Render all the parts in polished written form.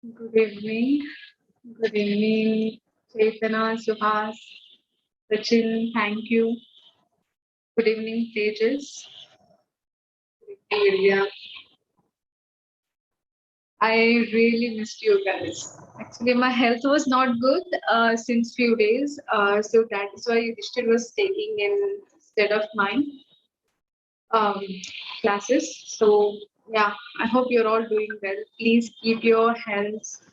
Good evening. Good evening, Chaitana, Suhas, Sachin, thank you. Good evening, Tejas. Good evening, Vidya. I really missed you guys. Actually, my health was not good since few days, so that is why Yudhishthir was taking instead of mine um, classes. So yeah, I hope you're all doing well. Please keep your health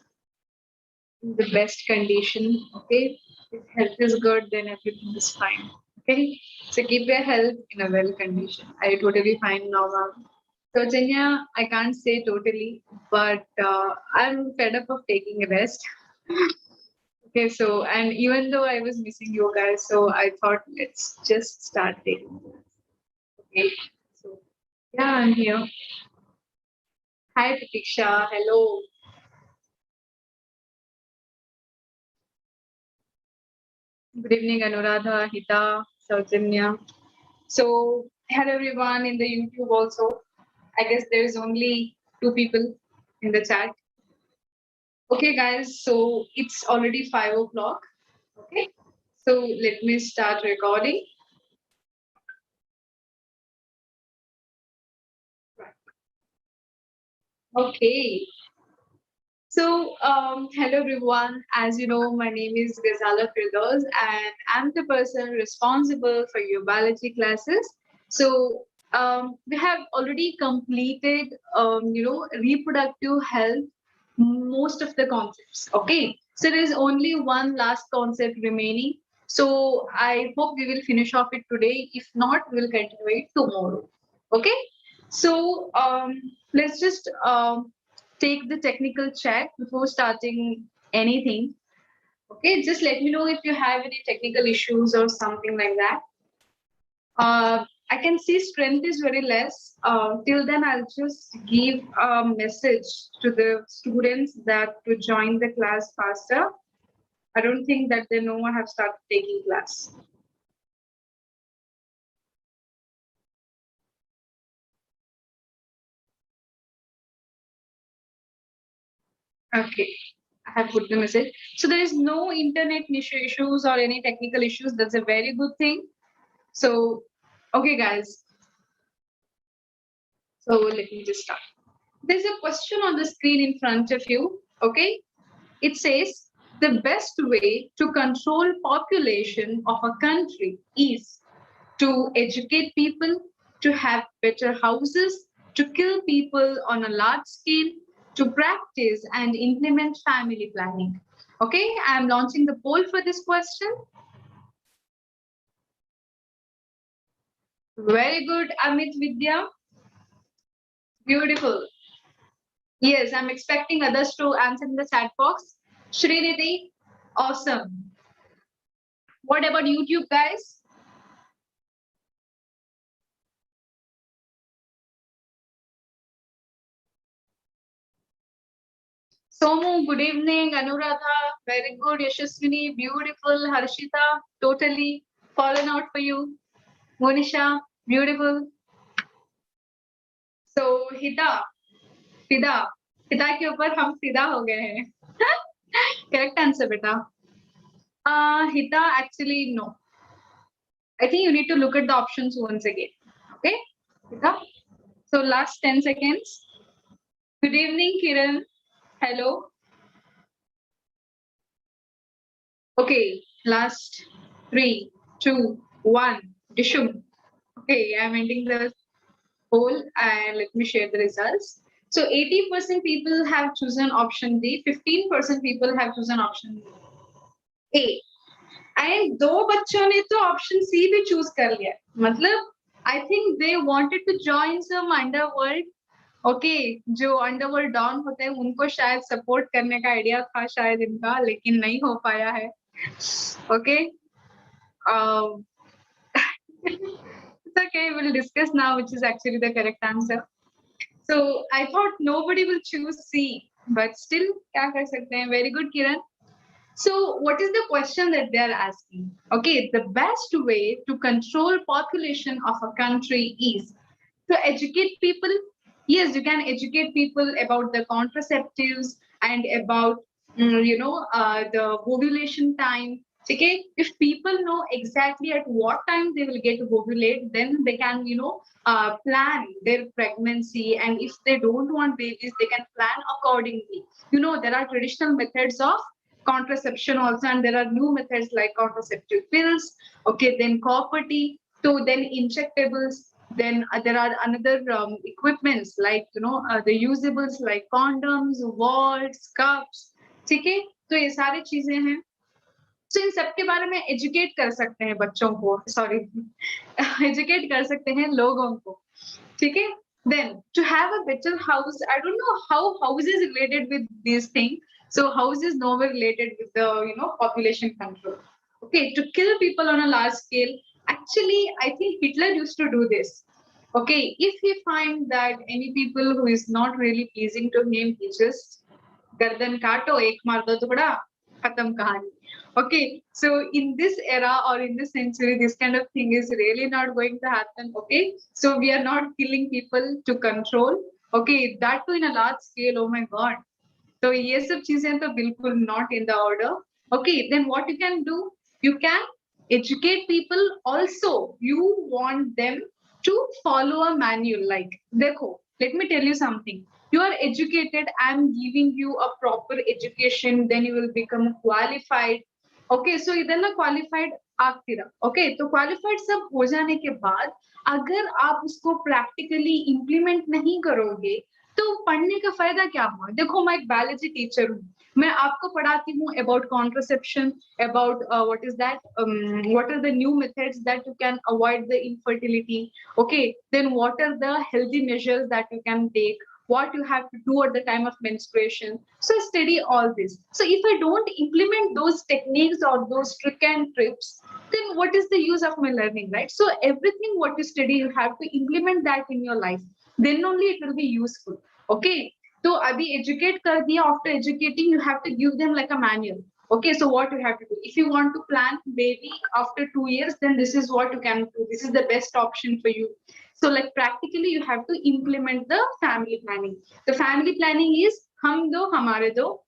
in the best condition. Okay, if health is good, then everything is fine. Okay, so keep your health in a well condition. Are you totally fine now, ma'am? So, Janya, I can't say totally, but I'm fed up of taking rest. Okay, so and even though I was missing you guys, so I thought let's just start taking rest. Okay, so yeah, I'm here. Hi, Pratiksha. Hello. Good evening, Anuradha, Hita, Saujanya. So, hello everyone in the YouTube also. I guess there's only two people in the chat. Okay, guys, so it's already 5 o'clock. Okay, so let me start recording. Okay, so hello everyone. As you know, my name is Ghazala Firdaus, and I'm the person responsible for your biology classes. So we have already completed, reproductive health, most of the concepts. Okay, so there is only one last concept remaining. So I hope we will finish off it today. If not, we will continue it tomorrow. Okay, so let's just take the technical check before starting anything. Okay, just let me know if you have any technical issues or something like that. I can see strength is very less. Till then, I'll just give a message to the students that to join the class faster. I don't think that they know I have started taking class. Okay, I have put the message. So there is no internet issues or any technical issues. That's a very good thing. So, okay, guys. So let me just start. There's a question on the screen in front of you. Okay, it says the best way to control population of a country is to educate people, to have better houses, to kill people on a large scale, to practice and implement family planning. Okay, I'm launching the poll for this question. Very good, Amit Vidya. Beautiful. Yes, I'm expecting others to answer in the chat box. Srinidhi, awesome. What about YouTube, guys? Somu, good evening. Anuradha, very good. Yashaswini, beautiful. Harshita, totally fallen out for you. Monisha, beautiful. So, फिदा फिदा के ऊपर हम फिदा हो गए हैं. Correct answer, beta. Hita, actually, no. I think you need to look at the options once again. Okay, Hita. So, last 10 seconds. Good evening, Kiran. Hello. Okay, last 3, 2, 1. Dishum. Okay, I'm ending the poll and let me share the results. So 80% people have chosen option D, 15% people have chosen option A. And दो बच्चों ने तो option C भी choose कर लिया. मतलब I think they wanted to join some underworld. Okay जो underworld don होते हैं उनको शायद सपोर्ट करने का आइडिया था शायद इनका लेकिन नहीं हो पाया है okay it's okay we'll discuss now which is actually the correct answer so I thought nobody will choose C but still क्या कर सकते हैं very good Kiran so what is the question that they are asking okay the best way to control population of a country is to educate people. Yes, you can educate people about the contraceptives and about the ovulation time. Okay, if people know exactly at what time they will get to ovulate, then they can plan their pregnancy, and if they don't want babies, they can plan accordingly. There are traditional methods of contraception also, and there are new methods like contraceptive pills. Okay, then copper T, so then injectables. Then there are another equipments like the usables like condoms, walls, cups. ठीक है, तो ये सारी चीजें हैं. सो इन सब के बारे में एजुकेट कर सकते हैं बच्चों को, सॉरी एजुकेट कर सकते हैं लोगों को. ठीक है. Then to have a better house, I don't know how house is related with this thing. So house is nowhere related with the population control. Okay, to kill people on a large scale. Actually, I think Hitler used to do this. Okay, if he find that any people who is not really pleasing to him, he just गर्दन काटो, एक मार दो टुकड़ा, खत्म कहानी. Okay, so in this era or in this century, this kind of thing is really not going to happen. Okay, so we are not killing people to control. Okay, that too in a large scale. Oh my God. So ये सब चीजें तो बिल्कुल not in the order. Okay, then what you can do? You can educate people. Also, you want them to follow a manual. Like, देखो, let me tell you something. You are educated. I'm giving you a proper education. Then you will become qualified. Okay, so इधर ना qualified आखिरा. Okay, तो qualified सब हो जाने के बाद अगर आप उसको practically implement नहीं करोगे, तो पढ़ने का फायदा क्या हुआ? देखो, मैं एक बायोलॉजी टीचर हूँ, मैं आपको पढ़ाती हूँ about contraception, about what are the new methods that you can avoid the infertility. Okay, then what are the healthy measures that you can take, what you have to do at the time of menstruation. So study all this. So if I don't implement those techniques or those trick and tips, then what is the use of my learning, right? So everything what you study, you have to implement that in your life. Then only it will be useful. Okay, so abhi educate kar diya. After educating, you have to give them like a manual. Okay, so what you have to do, if you want to plan baby after 2 years, then this is what you can do. This is the best option for you. So like practically you have to implement the family planning. The family planning is hum do hamare do.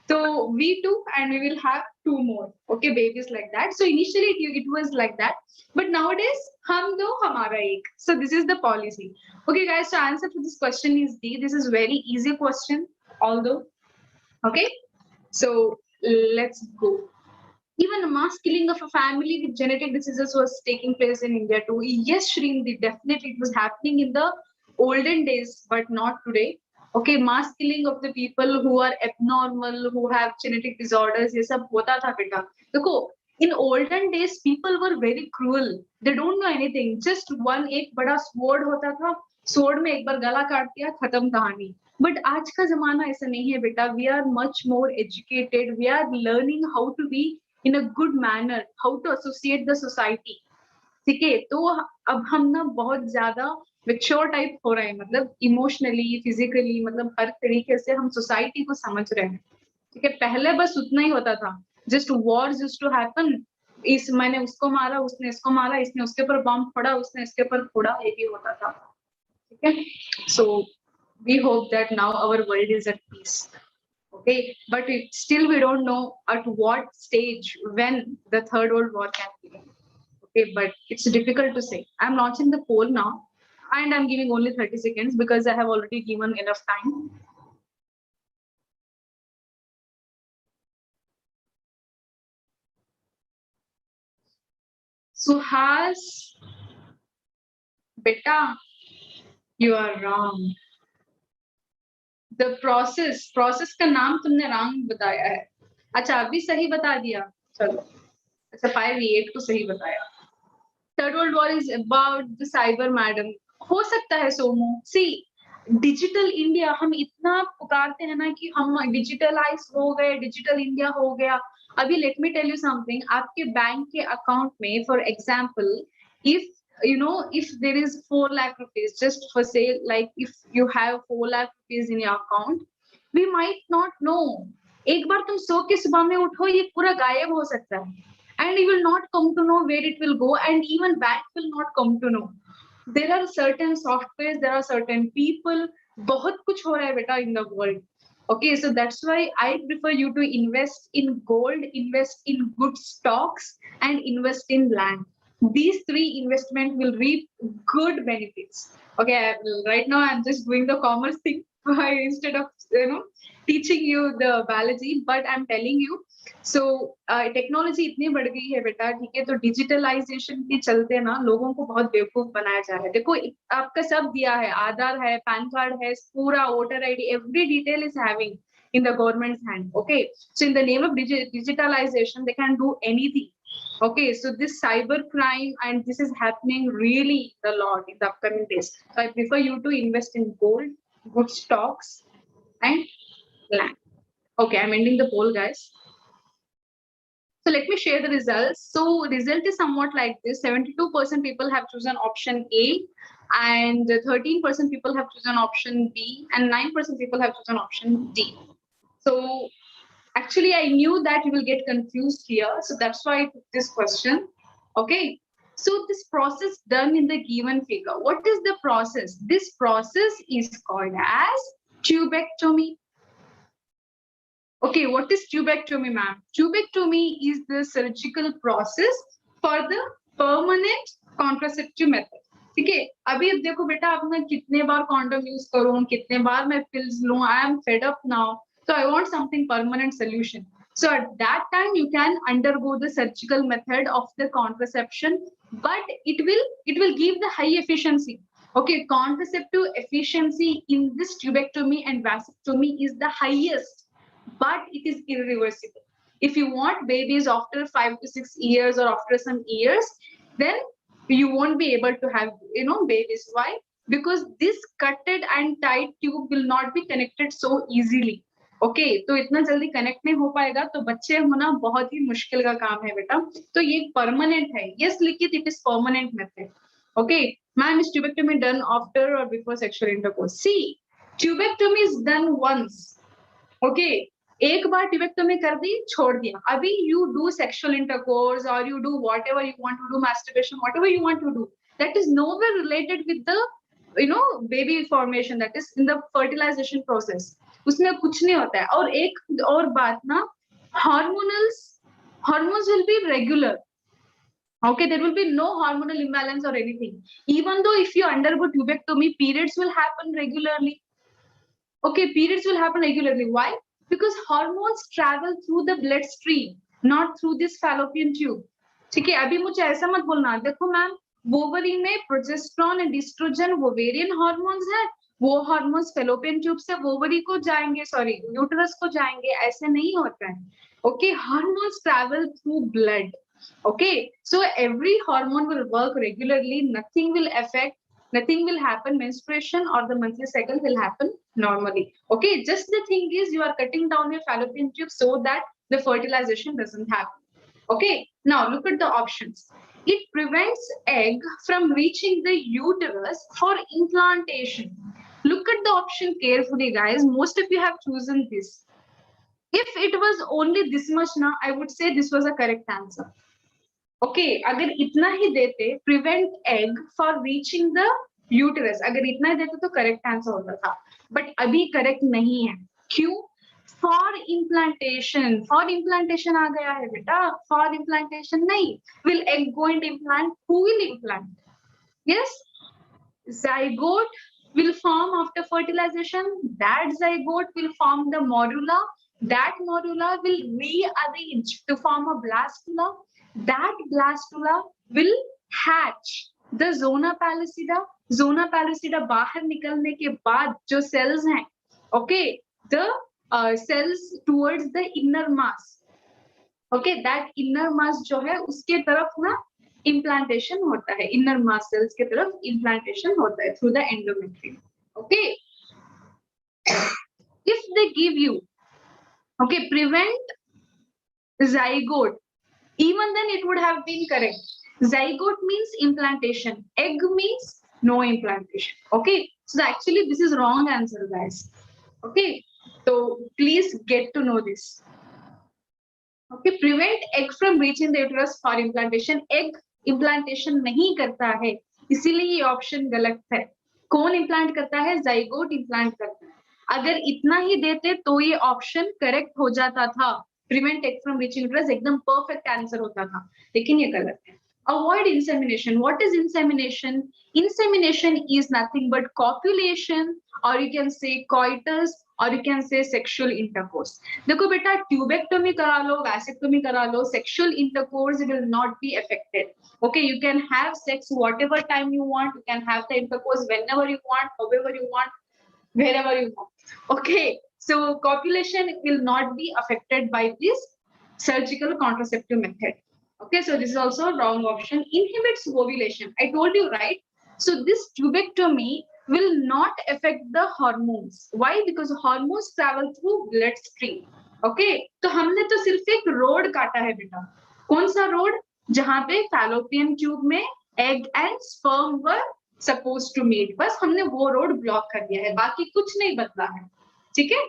So we two and we will have two more. Okay, babies like that. So initially it was like that, but nowadays hum do hamara ek. So this is the policy. Okay, guys. So answer to this question is D. This is very easy question, although. Okay, so let's go. Even a mass killing of a family with genetic diseases was taking place in India too. Yes, Shrindi, definitely it was happening in the olden days, but not today. Okay, mass killing of the people who are abnormal, who have genetic disorders, ये सब होता था बेटा. देखो, in olden days, people were very cruel. They don't know anything. Just एक बड़ा sword होता था. Sword में एक बार गला काट दिया, खत्म कहानी. But आज का जमाना ऐसा नहीं है बेटा. We are much more educated. We are learning how to be in a good manner, how to associate the society. ठीक है, तो अब हम ना बहुत ज्यादा mature टाइप हो रहे हैं, मतलब इमोशनली, फिजिकली, मतलब हर तरीके से हम सोसाइटी को समझ रहे हैं. ठीक है, पहले बस उतना ही होता था. Just wars used to happen. इस मैंने उसको मारा, उसने इसको मारा, इसने उसके ऊपर बम फोड़ा, उसने इसके ऊपर फोड़ा, यही होता था. ठीक है, so we hope that now our world is at peace. Okay, but still we don't know at what stage when the third world war can begin. Okay, but it's difficult to say. I'm launching the poll now, and I'm giving only 30 seconds because I have already given enough time. Suhas, beta, you are wrong. The process का नाम तुमने wrong बताया है. अच्छा, अभी सही बता दिया. चलो, अच्छा 5E8 को सही बताया. Third World War is about the cyber, madam. हो सकता है सोमू. See, डिजिटल इंडिया हम इतना पुकारते हैं ना कि हम डिजिटलाइज हो गए, डिजिटल इंडिया हो गया. अभी let me tell you something. आपके बैंक के अकाउंट में, for example, if if there is 4 lakh rupees, just for say, like if you have 4 lakh rupees in your account, we might not know. एक बार तुम सो के सुबह में उठो, ये पूरा गायब हो सकता है, and you will not come to know where it will go, and even bank will not come to know. There are certain softwares, there are certain people, बहुत कुछ हो रहा है बेटा in the world. Okay, so that's why I prefer you to invest in gold, invest in good stocks, and invest in land. These three investment will reap good benefits. Okay, right now I'm just doing the commerce thing instead of teaching you the biology, but I'm telling you. So technology इतनी बढ़ गई है बेटा, ठीक है, तो digitalisation के चलते ना लोगों को बहुत बेवकूफ बनाया जा रहा है। देखो आपका सब दिया है, आधार है, पैन कार्ड है, पूरा voter ID, every detail is having in the government's hand. Okay, so in the name of digitalization they can do anything. Okay, so this cyber crime and this is happening really a lot in the upcoming days. So I prefer you to invest in gold, good stocks, and land. Okay, I'm ending the poll, guys. So let me share the results. So result is somewhat like this: 72% people have chosen option A, and 13% people have chosen option B, and 9% people have chosen option D. So actually, I knew that you will get confused here. So that's why I took this question. Okay. So this process done in the given figure. What is the process? This process is called as tubectomy. Okay, what is tubectomy, ma'am? Tubectomy is the surgical process for the permanent contraceptive method. ठीक है, अभी अब देखो बेटा, अब मैं कितने बार condom use करूं, कितने बार मैं पिल्स लूं, I am fed up now, so I want something permanent solution. So at that time you can undergo the surgical method of the contraception, but it will give the high efficiency. Okay, contraceptive efficiency in this tubectomy and vasectomy is the highest, but it is irreversible. If you want babies after 5 to 6 years or after some years, then you won't be able to have babies. Why? Because this cutted and tight tube will not be connected so easily. Okay तो इतना जल्दी connect नहीं हो पाएगा, तो बच्चे होना बहुत ही मुश्किल का काम है बेटा। तो ये परमानेंट है। यस लिखित, it is permanent method. Okay ma'am, is tubectomy done after और before sexual intercourse? See, tubectomy is done once. Okay, एक बार ट्यूबेक्टोमी कर दी, छोड़ दिया। अभी यू डू सेक्सुअल इंटरकोर्स और you do whatever you want to do, masturbation, whatever you want to do, that is nowhere related with the baby formation, that is in the fertilization process. उसमें कुछ नहीं होता है। और एक और बात ना, hormones will be regular. Okay, there will be no hormonal imbalance or anything. Even though if you undergo tubectomy, periods will happen regularly. Okay, periods will happen regularly. Why? Because hormones travel through the bloodstream, not through this fallopian tube. ठीक है, अभी मुझे ऐसा मत बोलना, देखो ma'am ovary में progesterone and estrogen ovarian hormones है, वो हार्मोन्स फेलोपियन ट्यूब से ओवरी को जाएंगे, सॉरी यूटेरस को जाएंगे, ऐसे नहीं होता है। Okay, hormones travel through blood. Okay, so every hormone will work regularly, nothing will happen, menstruation or the monthly cycle will happen normally. Okay, just the thing is you are cutting down your fallopian tube so that the fertilization doesn't happen. Okay, now look at the options. It prevents egg from reaching the uterus for implantation. Look at the option carefully, guys. Most of you have chosen this. If it was only this much now, I would say this was a correct answer. Okay, अगर इतना ही देते, prevent egg for reaching the uterus, अगर इतना ही देते तो correct answer होता था, but अभी करेक्ट नहीं है। क्यों? फॉर इम्प्लांटेशन आ गया है बेटा, फॉर इम्प्लांटेशन नहीं। Will egg go in implant? Who will implant? Yes, zygote will form after fertilization. That zygote will form the morula. That morula will rearrange to form a blastula. That blastula will hatch the zona pellucida. Zona pellucida बाहर निकलने के बाद जो cells हैं, okay, the cells towards the inner mass. Okay, that inner mass जो है उसके तरफ ना implantation होता है, inner mass cells के तरफ implantation होता है through the endometrium. Okay, if they give you, okay, prevent zygote, even then it would have been correct. Zygote means implantation, egg means no implantation. Okay, so actually this is wrong answer, guys. Okay, so please get to know this. Okay, prevent egg from reaching the uterus for implantation. Egg implantation नहीं करता है, इसीलिए ये option गलत है। कौन implant करता है? zygote इम्प्लांट करता है। अगर इतना ही देते तो ये ऑप्शन करेक्ट हो जाता था, prevent egg from reaching uterus एकदम परफेक्ट आंसर होता था, लेकिन ये गलत है. Avoid insemination. What is insemination? Insemination is nothing but copulation, or you can say coitus, or you can say sexual intercourse. देखो बेटा, ट्यूबेक्टोमी करा लो, वैसेक्टोमी करा लो, sexual intercourse will not be affected. Okay, you can have sex whatever time you want, you can have the intercourse whenever you want, however you want, wherever you want. Okay, so copulation will not be affected by this surgical contraceptive method. Okay, so this is also a wrong option. Inhibits ovulation. I told you, right? So this tubectomy will not affect the hormones. Why? Because hormones travel through bloodstream. Okay, तो हमने तो सिर्फ एक road काटा है बेटा. कौन सा रोड? जहां पे फैलोपियन ट्यूब में egg and sperm were suppose to meet, बस हमने वो रोड ब्लॉक कर दिया है, बाकी कुछ नहीं बदला है. ठीक है?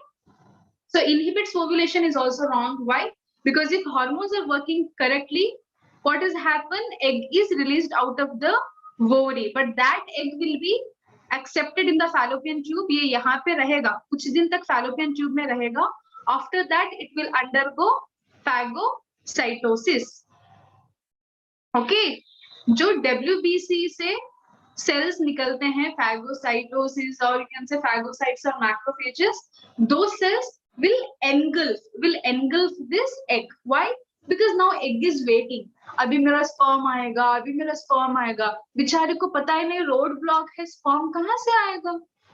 So inhibits ovulation is also wrong. Why? Because if hormones are working correctly, what has happened? Egg is released out of the ovary, but that egg will be accepted in the fallopian tube. ये यहाँ पे रहेगा, कुछ दिन तक fallopian tube में रहेगा. After that, it will undergo phagocytosis. Okay, जो WBC से cells निकलते हैं, phagocytosis, or you can say phagocytes or macrophages, those cells will engulf this egg. Why? Because now egg is waiting. अभी मेरा sperm आएगा, अभी मेरा sperm आएगा. बेचारे को पता ही नहीं, रोड ब्लॉक है, sperm कहाँ से आएगा?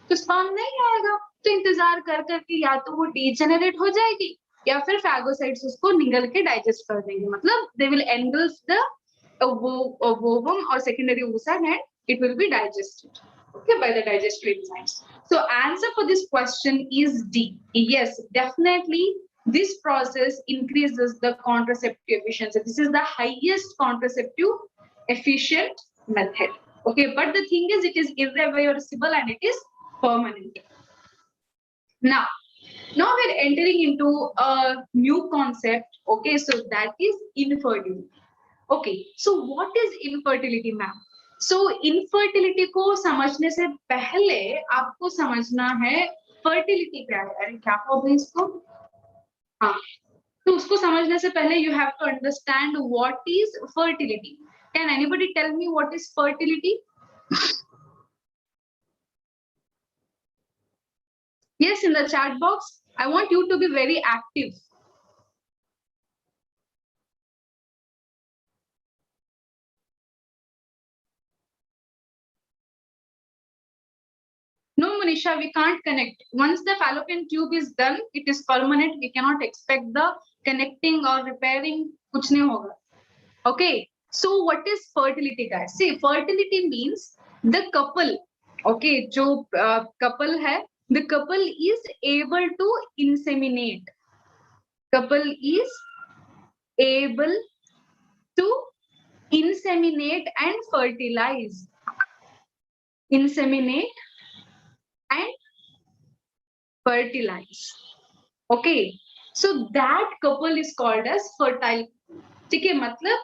तो sperm नहीं आएगा, तो इंतजार कर करके या तो वो degenerate हो जाएगी, या फिर phagocytes उसको निगल के digest कर देंगे. मतलब they will engulf the ovum or secondary oocyte and it will be digested. Okay, by the digestive enzymes. So answer for this question is D. Yes, definitely this process increases the contraceptive efficiency. This is the highest contraceptive efficient method. Okay, but the thing is, it is irreversible and it is permanent. Now we're entering into a new concept. Okay, so that is infertility. Okay, so what is infertility, ma'am? So infertility को समझने से पहले आपको समझना है fertility क्या है. अरे क्या होगा इसको? हाँ, तो उसको समझने से पहले you have to understand what is fertility. Can anybody tell me what is fertility? Yes, in the chat box. I want you to be very active. No, Manisha, we can't connect. Once the fallopian tube is done, it is permanent. We cannot expect the connecting or repairing. Kuch nahi hoga. Okay, so what is fertility, guys? See, fertility means the couple. Okay, जो couple है, the couple is able to inseminate. Couple is able to inseminate and fertilize. Inseminate and fertilize. Okay, so that couple is called as fertile. ठीक है, मतलब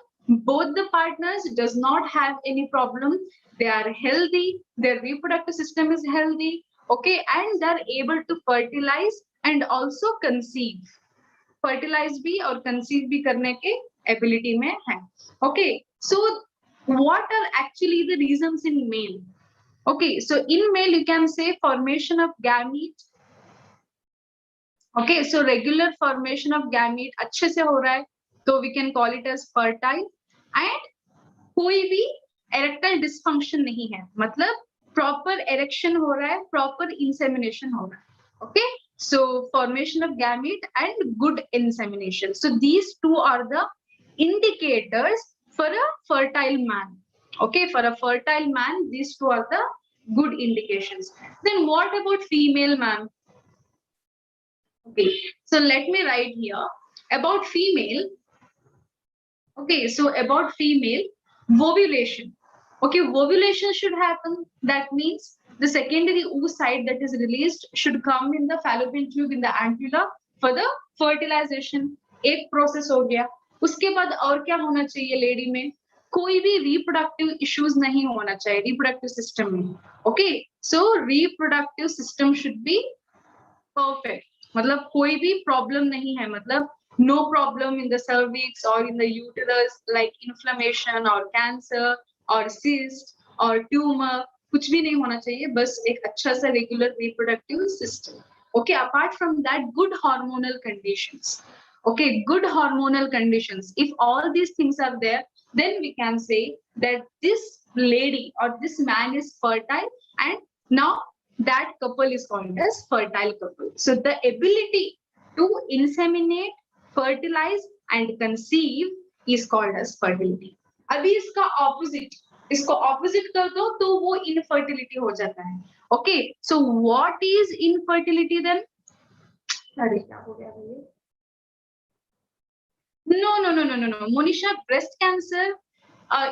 both the partners does not have any problem. They are healthy. Their reproductive system is healthy. Okay, and they are able to fertilize and also conceive. Fertilize भी और conceive भी करने के ability में है. Okay, so what are actually the reasons in male? Okay, so in male you can say formation of gamete. Okay, so regular formation of gamete अच्छे से हो रहा है, तो we can call it as fertile. And कोई भी erectile dysfunction नहीं है, मतलब proper erection हो रहा है, proper insemination हो रहा है. Okay, so formation of gamete and good insemination. So these two are the indicators for a fertile man. Okay, for a fertile man, these two are the good indications. Then what about female man? Okay, so let me write here about female. Okay, so about female, ovulation. Okay, ovulation should happen. That means the secondary oocyte that is released should come in the fallopian tube in the ampulla for the fertilization. एक process हो गया. उसके बाद और क्या होना चाहिए lady में? कोई भी reproductive issues नहीं होना चाहिए reproductive system में. Okay, so reproductive system should be perfect, मतलब कोई भी प्रॉब्लम नहीं है, मतलब no problem in the cervix और in the uterus like inflammation और कैंसर और सिस्ट और ट्यूमर, कुछ भी नहीं होना चाहिए, बस एक अच्छा सा regular reproductive system. Okay, apart from that, good hormonal conditions. Okay, good hormonal conditions. If all these things are there, then we can say that this lady or this man is fertile, and now that couple is called as fertile couple. So the ability to inseminate, fertilize and conceive is called as fertility. अभी इसका opposite, इसको opposite कर दो तो वो infertility हो जाता है. Okay, so what is infertility then? अरे क्या हो गया भैया? No. Monisha, breast cancer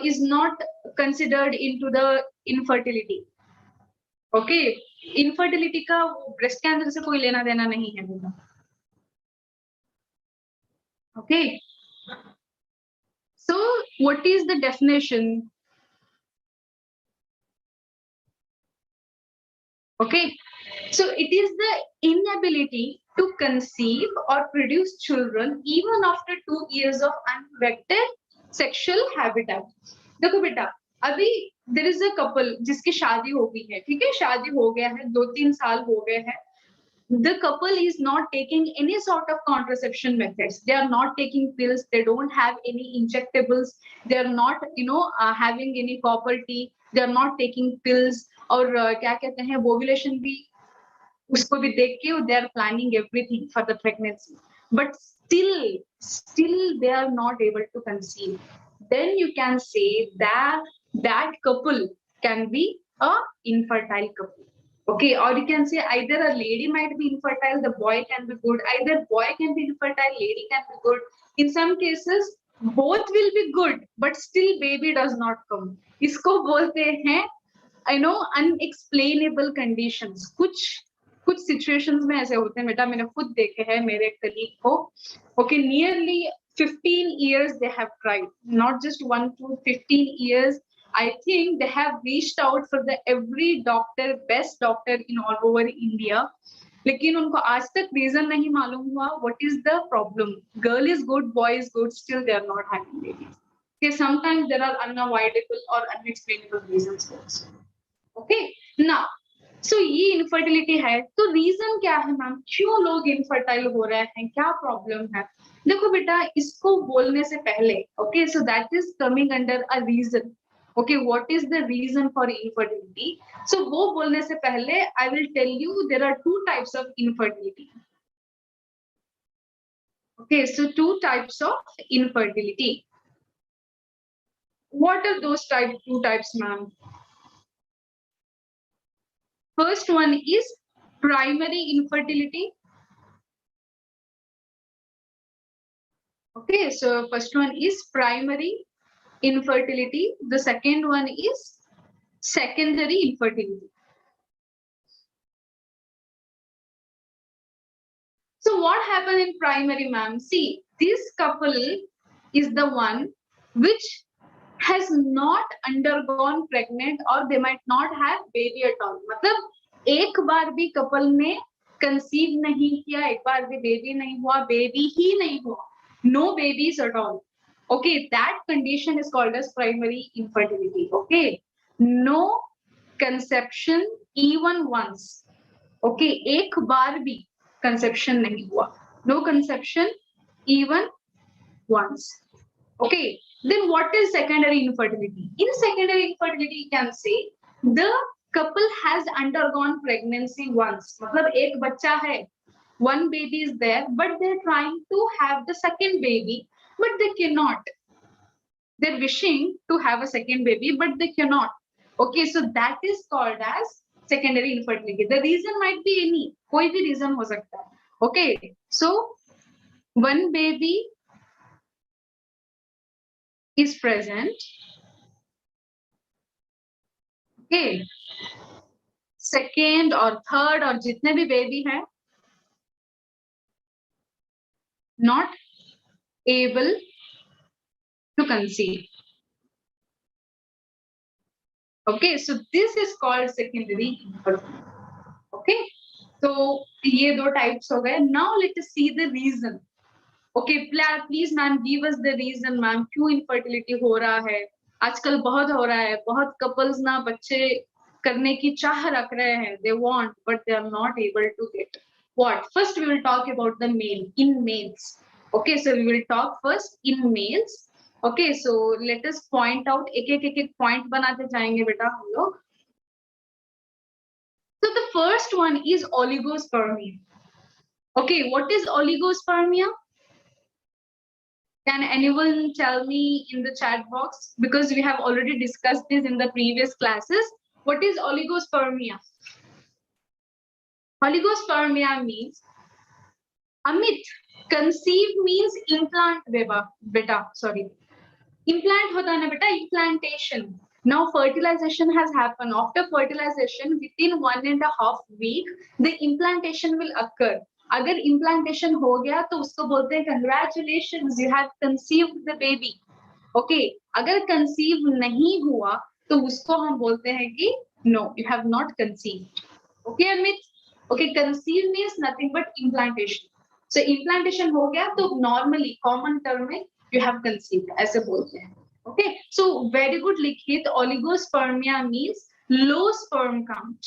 is not considered into the infertility. Okay, infertility का breast cancer से कोई लेना देना नहीं है बेटा. Okay, so what is the definition? Okay, so it is the inability to conceive or produce children even after 2 years of unprotected sexual habitat. देखो बेटा, अभी there is a couple जिसकी शादी हो गई है, ठीक है, शादी हो गया है, 2-3 साल हो गए हैं, the couple is not taking any sort of contraception methods, they are not taking pills, they don't have any injectables, they are not having any copper tea, they are not taking pills, और क्या कहते हैं, ovulation भी उसको भी देख के they are planning everything for the pregnancy, but still they are not able to conceive, then you can say that that couple can be a infertile couple. Okay, or you can say either a lady might be infertile, the boy can be good, either boy can be infertile, lady can be good. In some cases both will be good but still baby does not come. इसको बोलते हैं unexplainable conditions. कुछ situations में ऐसे होते हैं बेटा, मैंने खुद देखे हैं मेरे colleague को. Okay, nearly 15 years they have tried, not just 1 to 15 years. I think they have reached out for the every doctor, best doctor in all over India, लेकिन उनको आज तक reason नहीं मालूम हुआ what is the problem. Girl is good, boy is good, still they are not having babies. Okay, sometimes there are unavoidable or unexplainable reasons also. Okay, now so ये infertility है, तो reason क्या है ma'am, क्यों लोग infertile हो रहे हैं, क्या problem है? देखो बेटा, इसको बोलने से पहले, okay, so that is coming under a reason. Okay, what is the reason for infertility? So वो बोलने से पहले I will tell you there are 2 types of infertility. Okay, so 2 types of infertility. What are those 2 types, ma'am? First one is primary infertility. Okay, so first one is primary infertility. The second one is secondary infertility. So what happened in primary, ma'am? See, this couple is the one which has not undergone pregnant or they might not have baby at all. मतलब एक बार भी couple ने conceive नहीं किया, एक बार भी baby नहीं हुआ, baby ही नहीं हुआ, no babies at all. Okay, that condition is called as primary infertility. Okay, no conception even once. Okay, एक बार भी conception नहीं हुआ, no conception even once. Okay, then what is secondary infertility? In secondary infertility, you can say the couple has undergone pregnancy once. मतलब एक बच्चा है, one baby is there, but they're trying to have the second baby, but they cannot. They're wishing to have a second baby, but they cannot. Okay, so that is called as secondary infertility. The reason might be any, कोई भी reason हो सकता है. Okay, so one baby is present. Okay, second or third or जितने भी baby हैं, not able to conceive. Okay, so this is called secondary infertility. Okay, तो ये दो टाइप्स हो गए. Now let us see the reason. Okay please ma'am give us the reason ma'am, क्यों infertility हो रहा है. आजकल बहुत हो रहा है, बहुत कपल्स ना बच्चे करने की चाह रख रहे हैं, they want but they are not able to get. What first we will talk about the male in males. Okay so we will talk first in males. Okay so let us point out, एक एक point बनाते जाएंगे बेटा हम लोग. So the first one is oligospermia. Okay, what is oligospermia? Can anyone tell me in the chat box? Because we have already discussed this in the previous classes. What is oligospermia? Oligospermia means, Amit, conceive means implant, beta, sorry. Implant hota hai na beta, implantation. Now fertilization has happened. After fertilization, within 1.5 weeks, the implantation will occur. अगर implantation हो गया तो उसको बोलते हैं congratulations, you have conceived the baby. Okay, अगर conceive नहीं हुआ तो उसको हम बोलते हैं कि no, you have not conceived. Okay, Amit? Okay, conceive means nothing but implantation. So implantation हो गया तो normally common term में you have conceived ऐसे बोलते हैं. Okay, so very good लिखित. Oligospermia means low sperm count.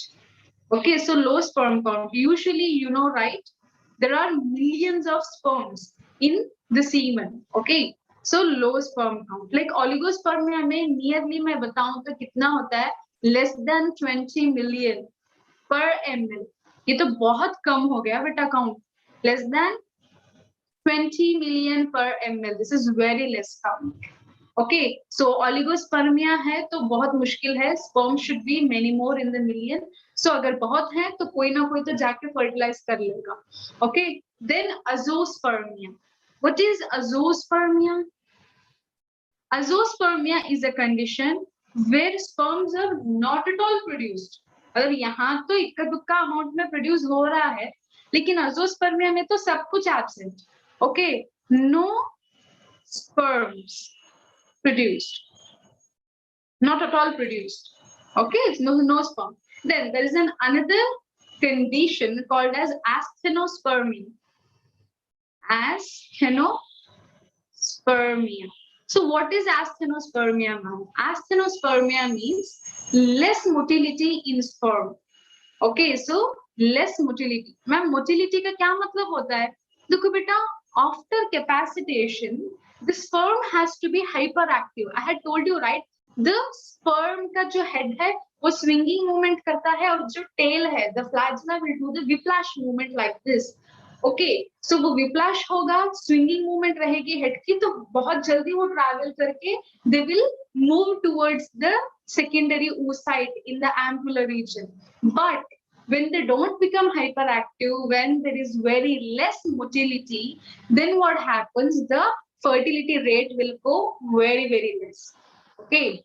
Okay, so low sperm count. Usually, you know, right? There are millions of sperms in the semen. Okay, so low sperm count. Like oligospermia में nearly मैं बताऊं तो कितना होता है? Less than 20 million per ml. ये तो बहुत कम हो गया बेटा count. Less than 20 million per ml. This is very less count. Okay, so oligospermia है तो बहुत मुश्किल है. Sperm should be many more in the million. So अगर बहुत है तो कोई ना कोई तो जाके fertilize कर लेगा. Okay, then azoospermia. What is azoospermia? Azoospermia is a condition where sperms are not at all produced. अगर यहाँ तो इक्का दुक्का अमाउंट में प्रोड्यूस हो रहा है, लेकिन azoospermia में तो सब कुछ absent. Okay, no sperms produced, not at all produced. Okay, no sperm. Then there is another condition called as asthenospermia. Asthenospermia. So what is asthenospermia, ma'am? Asthenospermia means less motility in sperm. Okay, so less motility. Ma'am, motility का क्या मतलब होता है? देखो बेटा, after capacitation, the sperm has to be hyperactive. I had told you, right? The sperm का जो head है, वो swinging movement करता है, और जो tail है, the flagella will do the whiplash movement like this. Okay, so वो whiplash होगा, swinging movement रहेगी head की, तो बहुत जल्दी वो travel करके, they will move towards the secondary oocyte in the ampulla region. But when they don't become hyperactive, when there is very less motility, then what happens? The fertility rate will go very, very less. Okay.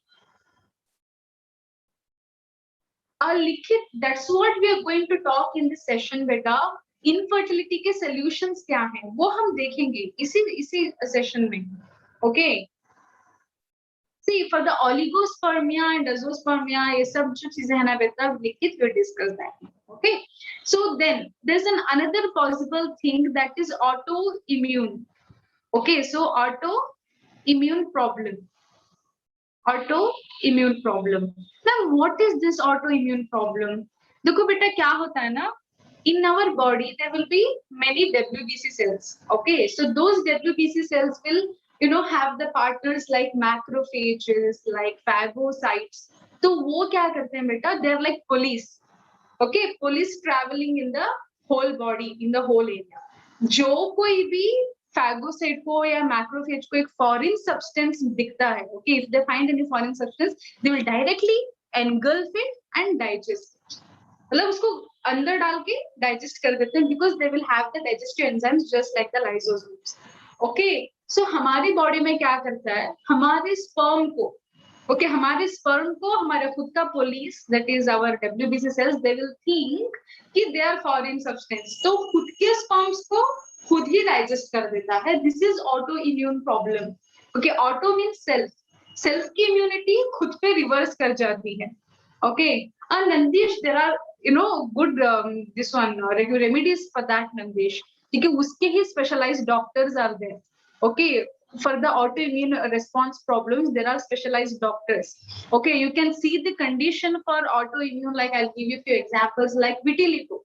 Likhit, that's what we are going to talk in this session, beta. Infertility के solutions क्या हैं? वो हम देखेंगे इसी session में. Okay. See, for the oligospermia and azoospermia, ये सब जो चीजें हैं ना बेटा, लिखित we discuss that. Okay. So then there's another possible thing that is autoimmune. Okay, so autoimmune problem. Autoimmune problem. Now, what is this autoimmune problem? देखो बेटा क्या होता है ना, in our body there will be many WBC cells. Okay, so those WBC cells will have the partners like macrophages, like phagocytes. तो वो क्या करते हैं बेटा? They are like police. Okay, police traveling in the whole body, in the whole area. जो कोई भी phagocyte को या macrophage को एक foreign substance दिखता है, okay, if they find any foreign substance, they will directly engulf it and digest it. मतलब उसको अंदर डाल के digest कर देते हैं, because they will have the digestive enzymes just like the lysosomes. Okay, so हमारी body में क्या करता है? हमारे sperm को, okay, हमारे sperm को हमारा खुद का police, that is our WBC cells, they will think कि they are foreign substance, तो खुद के sperms को खुद ही digest कर देता है. This is autoimmune problem. Okay, auto means self. Self की immunity खुद पे reverse कर जाती है. Okay, Nandish, there are good this one remedies for that, Nandish. Okay, uske hi specialized doctors are there. Okay, for the autoimmune response problems, there are specialized doctors. Okay, you can see the condition for autoimmune. Like I'll give you a few examples, like vitiligo.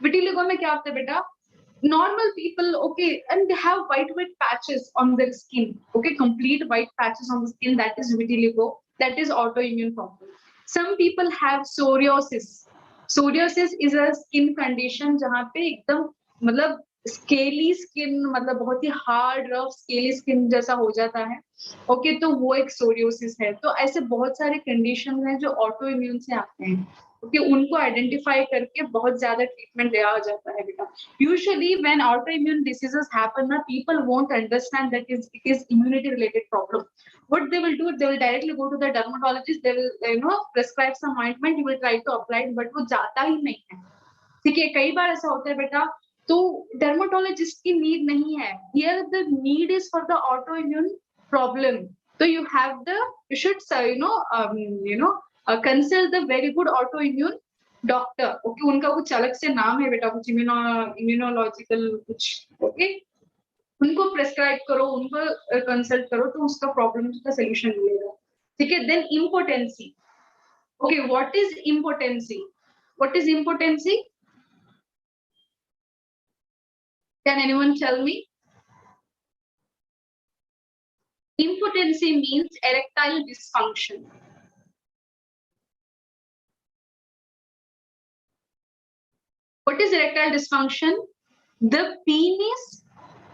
Vitiligo में क्या होता है बेटा? Normal people, okay, and they have white patches on their skin. Okay, complete white patches on the skin. That is vitiligo. That is autoimmune problem. Some people have psoriasis. Psoriasis is a skin condition जहाँ पे एकदम मतलब scaly skin मतलब बहुत ही hard rough scaly skin जैसा हो जाता है. ओके तो वो एक सोरियोसिस है. तो ऐसे बहुत सारे कंडीशन हैं जो ऑटो इम्यून से आते हैं. ओके उनको आइडेंटिफाई करके बहुत ज्यादा ट्रीटमेंट दिया जाता है बेटा. Usually when autoimmune diseases happen, people won't understand that it is immunity related problem. What they will do, they will directly go to the dermatologist, they will prescribe some ointment, you will try to apply it, but वो जाता ही नहीं है. ठीक है, कई बार ऐसा होता है बेटा. तो dermatologist की need नहीं है. Here the need is for the autoimmune problem. So you have you should consult the very good autoimmune doctor. Okay उनका कुछ अलग से नाम है बेटा, कुछ इम्यूनोलॉजिकल कुछ. ओके उनको प्रेस्क्राइब करो, उनको कंसल्ट करो तो उसका प्रॉब्लम का सोल्यूशन मिलेगा. ठीक है. Then impotency. Okay what is impotency? What is impotency? Can anyone tell me? Impotency means erectile dysfunction. What is erectile dysfunction? The penis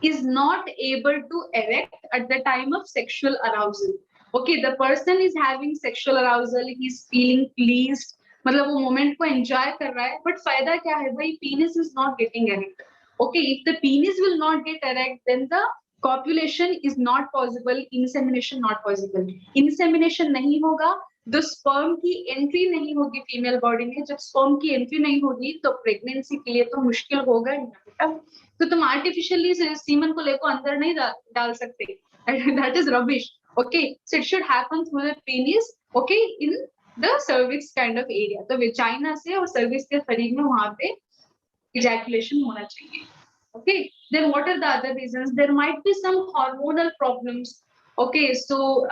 is not able to erect at the time of sexual arousal. Okay, the person is having sexual arousal, he is feeling pleased, मतलब वो moment को enjoy कर रहा है, but फायदा क्या है भाई? Penis is not getting erect. Okay, if the penis will not get erect, then the copulation is not possible, insemination not possible. Insemination नहीं होगा, the sperm की एंट्री नहीं होगी फीमेल बॉडी में. जब स्पर्म की एंट्री नहीं होगी तो प्रेगनेंसी के लिए तो मुश्किल होगा ही ना बेटा. तो तुम आर्टिफिशियली सीमन को लेकर अंदर नहीं डाल सकते. That is rubbish. Okay, so it should happen through the penis. Okay, in the cervix kind of area. तो वेजाइना से और cervix के करीब में वहां पे ejaculation होना चाहिए. Okay, then what are the other reasons? There might be some hormonal problems. Okay, so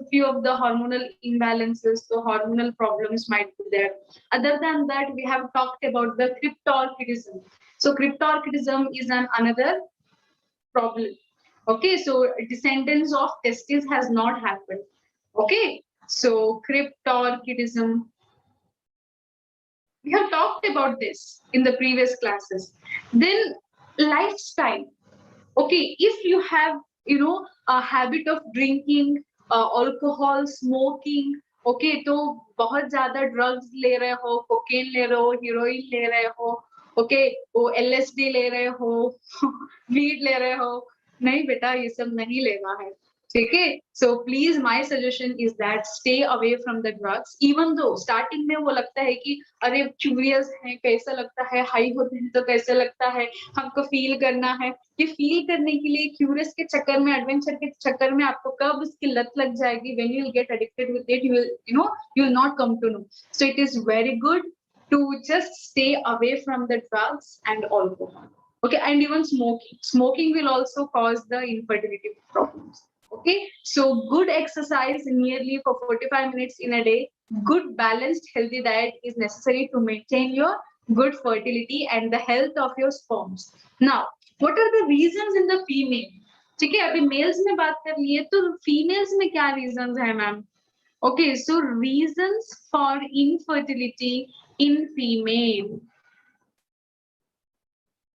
few of the hormonal imbalances, so hormonal problems might be there. Other than that, we have talked about the cryptorchidism. So cryptorchidism is another problem. Okay, so descendants of testes has not happened. Okay, so cryptorchidism. We have talked about this in the previous classes. Then lifestyle. Okay, if you have a habit of drinking alcohol, smoking, okay, तो बहुत ज्यादा drugs ले रहे हो, cocaine ले रहे हो, heroin ले रहे हो, okay, वो LSD ले रहे हो, weed ले रहे हो, नहीं बेटा ये सब नहीं लेना है. ठीक है. So please my suggestion is that stay away from the drugs. Even though starting में वो लगता है कि अरे curious है, कैसा लगता है, हाई होते हैं तो कैसा लगता है, हमको फील करना है. ये फील करने के लिए क्यूरियस के चक्कर में, एडवेंचर के चक्कर में आपको कब उसकी लत लग जाएगी, when you will get addicted with it, you will not come to know. So it is very good to just stay away from the drugs and alcohol. Okay, and even smoking. Smoking will also cause the infertility problems. Okay, so good exercise nearly for 45 minutes in a day, good balanced healthy diet is necessary to maintain your good fertility and the health of your sperms. Now, what are the reasons in the female? ठीक है, अभी mails में बात कर लिए तो females में क्या रीजंस है ma'am? Okay, so reasons for infertility in female.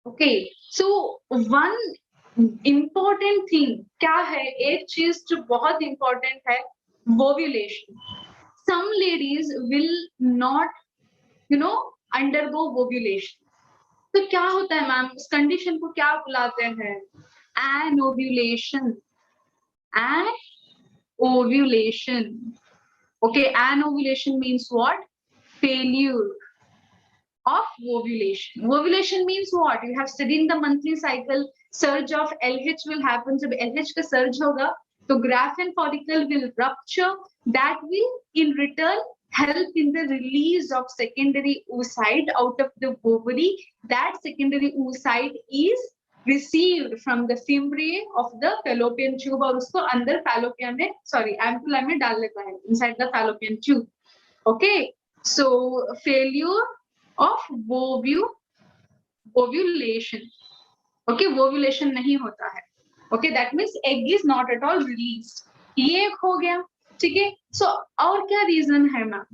Okay, so one important thing क्या है? एक चीज जो बहुत important है, ovulation. Some ladies will not, undergo ovulation. तो क्या होता है मैम? इस कंडीशन को क्या बुलाते हैं? Anovulation. Anovulation. Okay, anovulation means what? Failure of ovulation. Ovulation means what? You have studied in the monthly cycle, surge of LH will happen. जब LH का surge होगा, तो Graafian follicle will rupture. That will in return help in the release of secondary oocyte out of the ovary. That secondary oocyte is received from the fimbriae of the fallopian tube और उसको अंदर fallopian में ampulla में डाल लेता है inside the fallopian tube. Okay, so failure of ovulation. Okay, ovulation नहीं होता है. Okay, that means egg is not at all released. ये एक हो गया. ठीक है. So और क्या reason है मैम?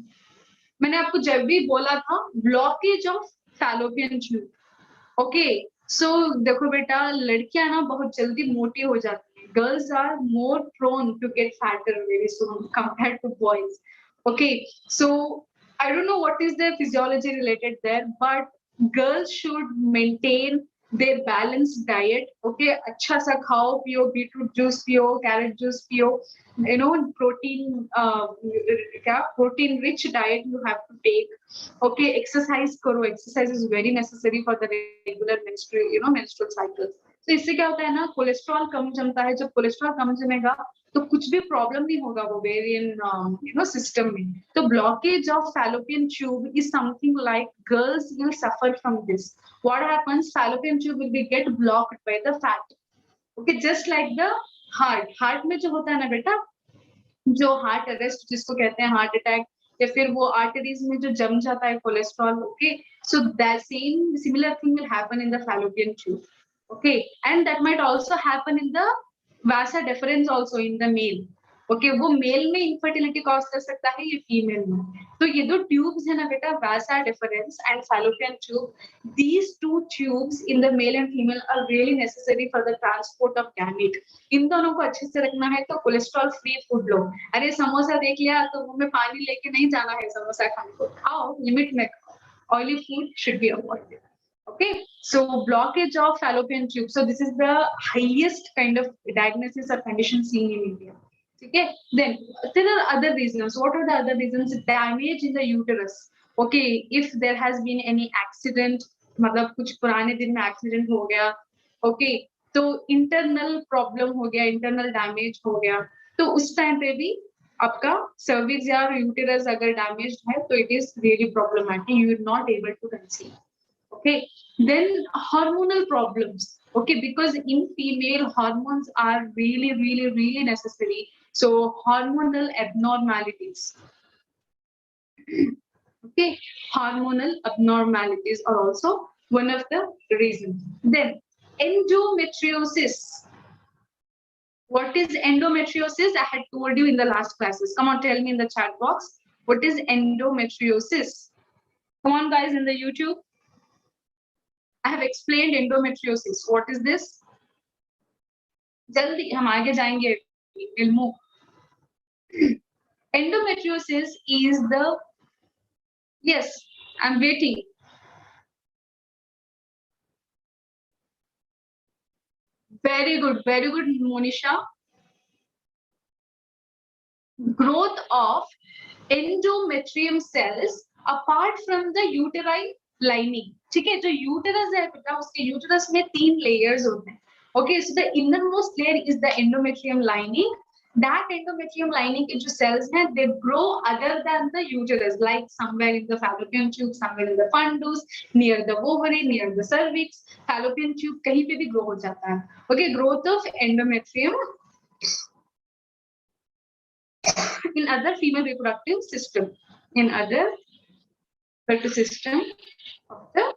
मैंने आपको जब भी बोला था blockage of fallopian tube. Okay, so देखो बेटा लड़कियां ना बहुत जल्दी मोटी हो जाती हैं. Girls are more prone to get fatter very soon compared to boys. Okay, so I don't know what is the physiology related there, but girls should maintain their balanced diet. Okay, अच्छा सा खाओ पियो, beetroot juice पियो, carrot juice पियो, you know, protein rich diet you have to take. Okay, exercise करो. Exercise is very necessary for the regular menstrual cycles. तो इससे क्या होता है ना, कोलेस्ट्रॉल कम जमता है. जब कोलेस्ट्रॉल कम जमेगा तो कुछ भी प्रॉब्लम नहीं होगा ओवेरियन सिस्टम में. तो blockage of fallopian tube is something like girls will suffer from this. What happens? Fallopian tube will be get blocked by the fat. Okay, just like the heart में जो होता है ना बेटा, जो हार्ट अरेस्ट जिसको कहते हैं हार्ट अटैक, या फिर वो आर्टरीज में जो जम जाता है cholesterol. Okay, so that similar thing will happen in the fallopian tube. Okay, and that might also happen in the vasa deferens also in the male. Okay, वो मेल में infertility cause कर सकता है, ये फीमेल में. तो ये दो ट्यूब्स है ना बेटा, vasa deferens and fallopian tube, these two tubes in the male and female are really necessary for the transport of gamete. इन दोनों को अच्छे से रखना है तो कोलेस्ट्रॉल फ्री फूड लो. अरे समोसा देख लिया तो मुंह में पानी लेके नहीं जाना है समोसा खाने को. खाओ, लिमिट में खाओ. Oily food should be avoided. Okay, so blockage of fallopian tube. So this is the highest kind of diagnosis or condition seen in India. Okay, then there are other reasons. What are the other reasons? Damage in the uterus. Okay, if there has been any accident, मतलब कुछ पुराने दिन में accident हो गया. Okay, तो internal problem हो गया, internal damage हो गया, तो उस टाइम पे भी आपका cervix या uterus अगर damaged है तो it is really problematic. You are not able to conceive. Okay, then hormonal problems. Okay, because in female hormones are really necessary. So hormonal abnormalities. Okay, hormonal abnormalities are also one of the reasons. Then endometriosis. What is endometriosis? I had told you in the last classes. Come on, tell me in the chat box. What is endometriosis? Come on, guys, in the YouTube. I have explained endometriosis. What is this? जल्दी हम आगे जाएंगे. We'll move. Endometriosis is the, yes, I'm waiting. Very good, Monisha. Growth of endometrium cells apart from the uterine lining. ठीक है, जो uterus है बेटा, उसके यूटरस में 3 layers होते हैं. Okay, so the innermost layer is the endometrium lining. That endometrium lining के जो cells हैं, they grow other than the uterus, like somewhere in the fallopian tube, somewhere in the fundus, near the ovary, near the cervix. Fallopian tube कहीं पे भी grow हो जाता है. Okay, growth of endometrium in other female reproductive system, in other reproductive system of the.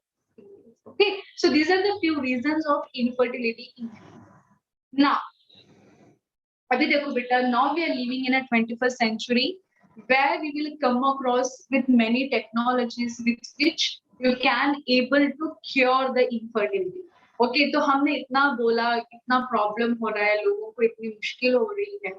Okay, so these are the few reasons of infertility. Now, abhi dekho beta, now we are living in a 21st century where we will come across with many technologies with which you can able to cure the infertility. Okay, तो हमने इतना बोला, इतना problem हो रहा है, लोगों को इतनी मुश्किल हो रही है.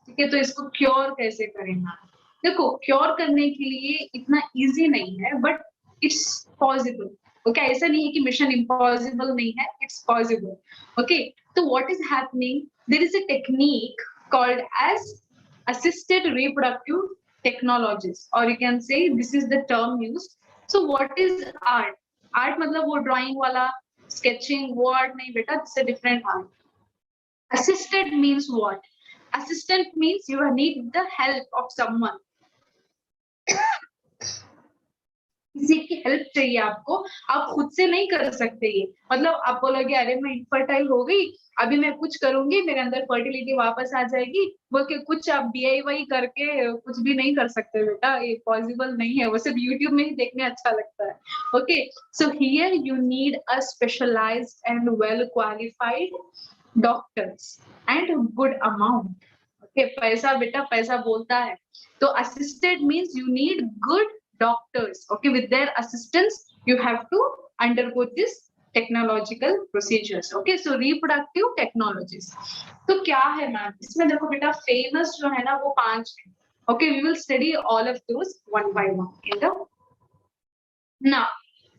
ठीक है, तो इसको क्योर कैसे करेंगे? देखो, क्योर करने के लिए इतना इजी नहीं है, बट इट्स पॉसिबल. Okay, ऐसा नहीं है कि मिशन इम्पॉसिबल नहीं है, इट्स पॉसिबल. ओके, तो what is happening, there is a technique called as assisted reproductive technologies, or you can say this is the term used. So what is art? Art मतलब वो drawing वाला, sketching, वो art नहीं बेटा, it's a different art. Assisted means what? Assistant means you need the help of someone. किसी की help चाहिए आपको, आप खुद से नहीं कर सकते ये। मतलब आप बोलोगे अरे मैं इनफर्टाइल हो गई, अभी मैं कुछ करूँगी, मेरे अंदर फर्टिलिटी वापस आ जाएगी, बोल के कुछ आप डीआईवाई करके कुछ भी नहीं कर सकते बेटा, ये पॉसिबल नहीं है, वो सिर्फ यूट्यूब में ही देखने अच्छा लगता है। Okay, so here you need a specialised and well qualified doctors and good amount. Okay, पैसा बेटा पैसा बोलता है। तो assisted means you need good doctors. Okay, with their assistance, you have to undergo this technological procedures. Okay, so reproductive technologies. तो क्या है ma'am इसमें? देखो बेटा famous जो है ना वो 5 है. Okay, we will study all of those one by one. In the now,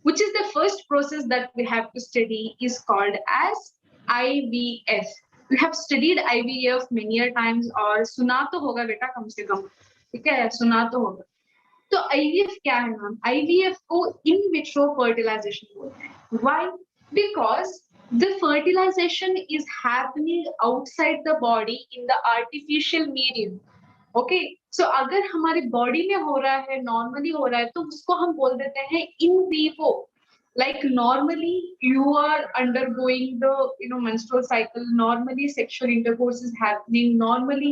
which is the first process that we have to study is called as IVF. We have studied IVF many a times और सुना तो होगा बेटा कम से कम, ठीक है, सुना तो होगा। तो आईवीएफ क्या है मैम? आईवीएफ को इन विट्रो फर्टिलाइजेशन बोलते हैं। Why? Because the fertilization is happening outside the body in the artificial medium. Okay, so अगर हमारी बॉडी में हो रहा है, नॉर्मली हो रहा है, तो उसको हम बोल देते हैं in vivo. Like normally you are undergoing the menstrual cycle, normally sexual intercourse is happening, normally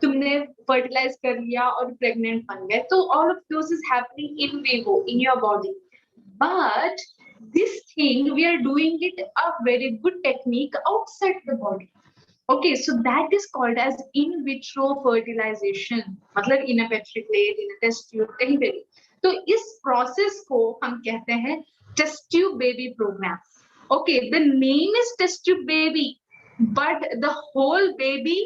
तुमने fertilize कर लिया और pregnant बन गए, तो all of those is happening in vivo in your body, but this thing we are doing it a very good technique outside the body. Okay, so that is called as in vitro fertilization, मतलब in a petri plate, in a test tube, कहीं पे भी। तो इस process को हम कहते हैं test tube baby program. Okay, the name is test tube baby, but the whole baby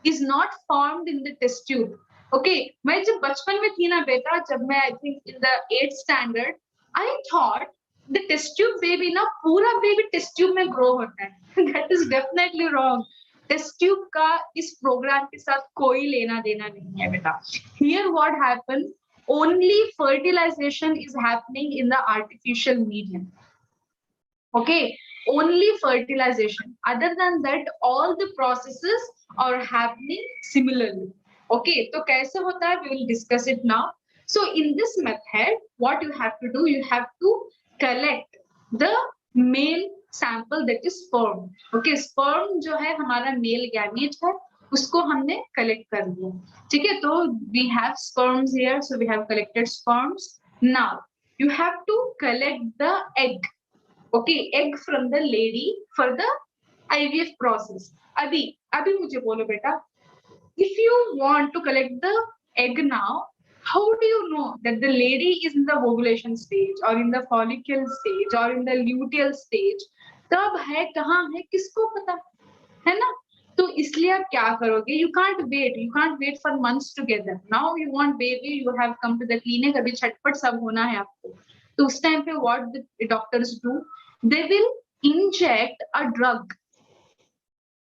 is not formed in the test tube. Okay, मैं जब बचपन में थी ना बेटा, जब मैं I think in the 8th standard, I thought the test tube baby ना पूरा baby test tube में grow होता है। That is definitely wrong. Test tube का इस प्रोग्राम के साथ कोई लेना देना नहीं है बेटा। Here what happen, only fertilisation is happening in the artificial medium. Okay, only fertilization, other than that all the processes are happening similarly. Okay, तो कैसे होता है, we will discuss it now. So in this method what you have to do, you have to collect the male sample, that is sperm. Okay, sperm जो है हमारा male gamete है, उसको हमने collect कर लिया, ठीक है। तो we have sperms here, so we have collected sperms. Now you have to collect the egg. Okay, egg from the lady for the IVF process. अभी अभी मुझे बोलो बेटा, if you want to collect the egg now, how do you know that the lady is in the ovulation stage or in the follicle stage or in the luteal stage? कब है, कहाँ है, किसको पता है ना? तो इसलिए आप क्या करोगे, you can't wait for months together. Now you want baby, you have come to the clinic, अभी झटपट सब होना है आपको। तो उस टाइम पे what the doctors do, they will inject a drug,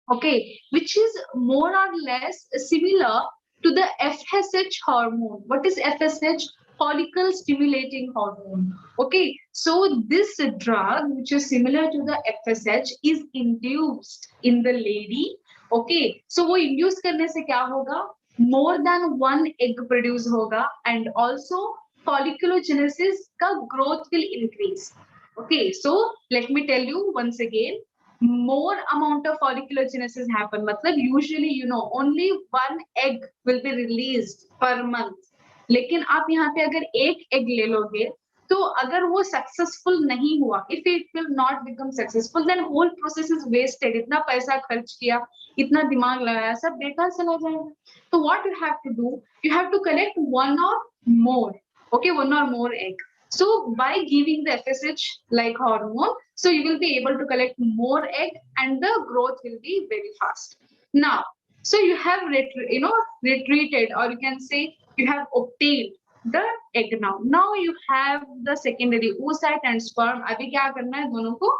okay, which is more or less similar to the FSH hormone. What is FSH? Follicle stimulating hormone. Okay, so this drug which is similar to the FSH is induced in the lady. Okay, so वो induce करने से क्या होगा, more than one egg produce होगा, and also folliculogenesis का growth will increase. Okay, so let me tell you once again, more amount of folliculogenesis happen, मतलब usually only one egg will be released per month. लेकिन आप यहाँ पे अगर एक egg ले लोगे, तो अगर वो successful नहीं हुआ, if it will not become successful, then whole process is wasted. इतना पैसा खर्च किया, इतना दिमाग लगाया, सब बेकार चला जाएगा। तो what you have to do, you have to collect one or more, okay, one or more egg. So by giving the FSH like hormone, so you will be able to collect more egg and the growth will be very fast. Now, so you have retreated, or you can say you have obtained the egg now. Now you have the secondary oocyte and sperm. अभी क्या करना है, दोनों को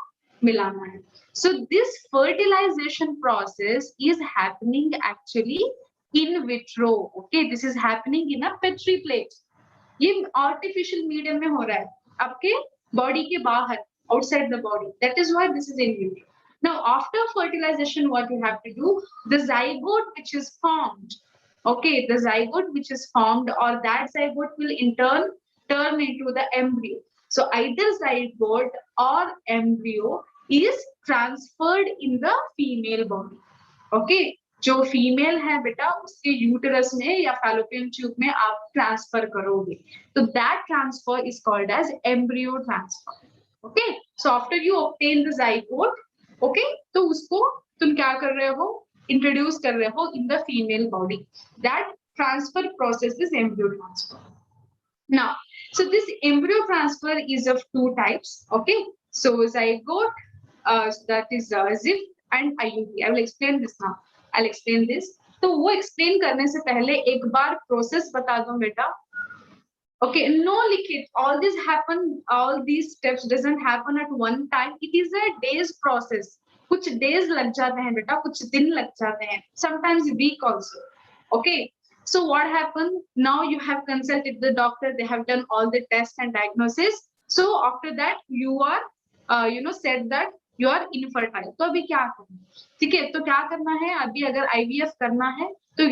मिलाना है. So this fertilization process is happening actually in vitro. Okay, this is happening in a petri plate. ये artificial medium में हो रहा है, आपके बॉडी के बाहर, outside the body. That is why this is in vitro. Now after fertilization what you have to do, the zygote which is formed, okay, the zygote which is formed, or that zygote will in turn turn into the embryo. So either zygote or embryo is transferred in the female body. Okay, जो female है बेटा उसके uterus में या fallopian tube में आप transfer करोगे, तो that transfer is called as embryo transfer. Okay, so after you obtain the zygote, okay, तो उसको तुम क्या कर रहे हो, इंट्रोड्यूस कर रहे हो in the female body. That transfer process is embryo transfer. Now, so this embryo transfer is of two types. Okay, so zygote, that is ZIF and IUD. I will explain this now. I'll explain this. तो वो explain करने से पहले एक बार process बता दो बेटा. Okay, no लिखित. All this happen, all these steps doesn't happen at one time. It is a days process. कुछ days लग जाते हैं बेटा, कुछ दिन लग जाते हैं. Sometimes week also. Okay. So what happened? Now you have consulted the doctor. They have done all the tests and diagnosis. So after that, you are, said that you are infertile. तो अभी क्या करना? ठीक है, तो क्या करना है? अभी अगर IVF करना है, तो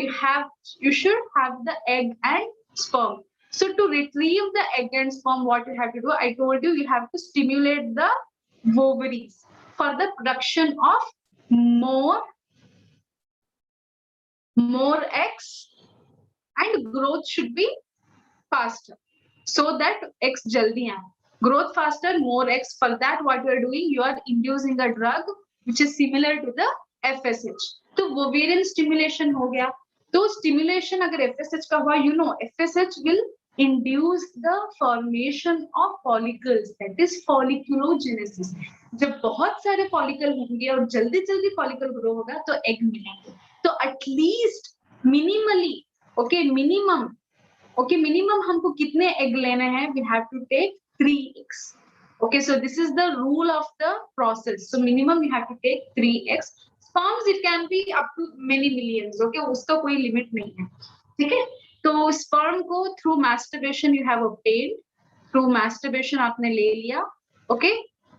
you should have the egg and sperm. So to retrieve the egg and sperm, what you have to do? I told you, you have to stimulate the ovaries for the production of more eggs. And growth should be faster, so that eggs jaldi aye. Growth faster, more eggs. For that, what you are doing, you are inducing a drug which is similar to the FSH. तो ovarian stimulation हो गया. तो stimulation अगर FSH का हुआ, FSH will induce the formation of follicles. That is folliculogenesis. जब बहुत सारे follicle होंगे और जल्दी जल्दी follicle grow होगा, तो egg मिलेंगे. तो at least minimally, minimum हमको कितने egg लेने हैं? We have to take 3 eggs. Okay, so this is the rule of the process. So minimum you have to take 3 eggs. Sperms, it can be up to many millions. Okay, उसका कोई limit नहीं है. ठीक है, तो sperm को through masturbation you have obtained. Through masturbation आपने ले लिया. Okay,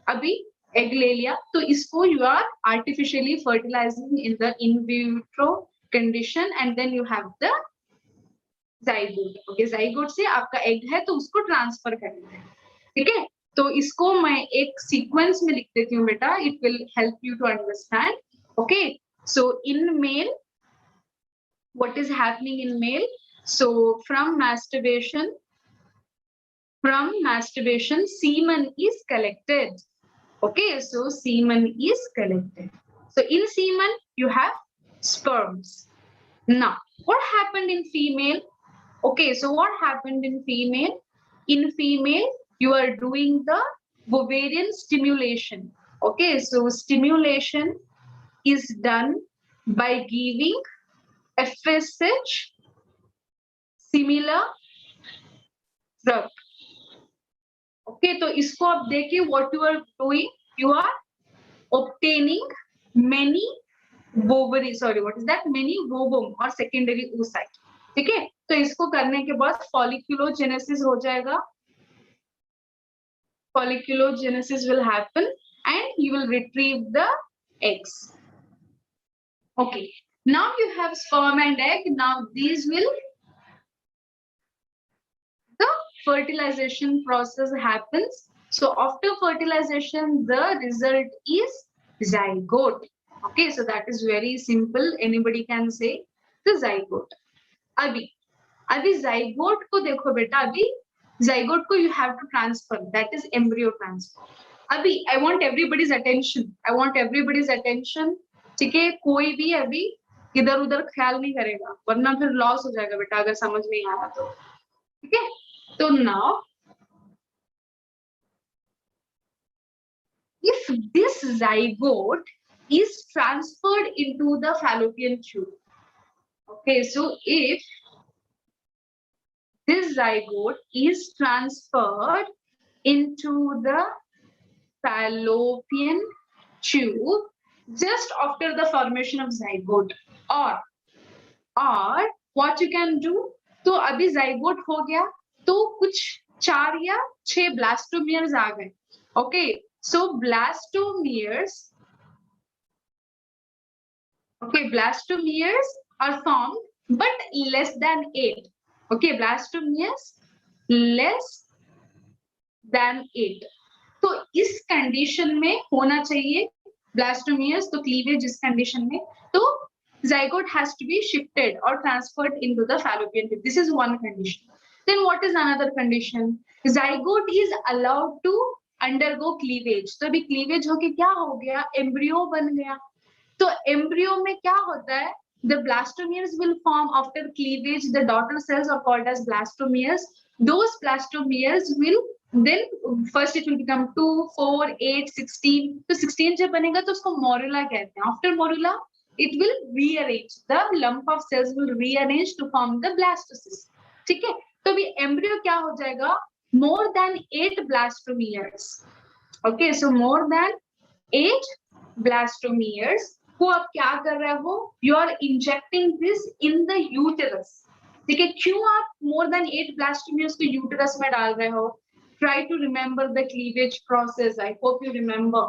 अभी egg ले लिया, तो इसको you are artificially fertilizing in the in vitro condition, and then you have the zygote. Okay, zygote से आपका egg है तो उसको ट्रांसफर करना है. ठीक है, तो इसको मैं एक सीक्वेंस में लिख देती हूँ बेटा. It will help you to understand. Okay, so in male, what is happening in male? So from masturbation, semen is collected. Okay, so semen is collected. So in semen you have sperms. Now, what happened in female? Okay, so what happened in female? In female, you are doing the ovarian stimulation. Okay, so stimulation is done by giving FSH similar drug. Okay, तो इसको आप देखिए, what you are doing, you are obtaining many ovary, many ovum or secondary oocyte. ठीक है, तो इसको करने के बाद folliculogenesis हो जाएगा. Folliculogenesis will happen and you will retrieve the eggs. Okay, now you have sperm and egg. Now these will, the fertilization process happens. So after fertilization, the result is zygote. Okay, so that is very simple. Anybody can say the zygote. अभी zygote को देखो बेटा, अभी zygote को you have to transfer. That is embryo transfer. अभी I want everybody's attention. ठीक है, कोई भी अभी इधर उधर ख्याल नहीं करेगा, वरना फिर लॉस हो जाएगा बेटा अगर समझ नहीं आया तो. ठीक है, तो now if this zygote is transferred into the fallopian tube. Okay, so if this zygote is transferred into the fallopian tube just after the formation of zygote, or what you can do, तो अभी zygote हो गया, तो कुछ 4 या 6 blastomeres आ गए. Okay, so blastomeres are formed, but less than 8. Okay, blastomeres less than 8. तो इस कंडीशन में होना चाहिए ब्लास्टोमियर्स, तो क्लीवेज इस कंडीशन में, तो zygote has to be shifted or transferred into the fallopian tube. This is one condition. Then what is another condition? Zygote is allowed to undergo cleavage. तो अभी cleavage होके क्या हो गया, embryo बन गया. तो embryo में क्या होता है, the blastomeres will form after cleavage. The daughter cells are called as blastomeres. Those blastomeres will then first it will become 2, 4, 8, 16. तो 16 जब बनेगा तो उसको morula कहते हैं. After morula it will rearrange, the lump of cells will rearrange to form the blastocyst. ठीक है, तो अभी embryo क्या हो जाएगा, more than 8 blastomeres. Okay, so more than 8 blastomeres को आप क्या कर रहे हो, you are injecting this in the uterus. ठीक है, क्यों आप more than 8 blastomeres को uterus में डाल रहे हो? Try to remember the cleavage process. I hope you remember.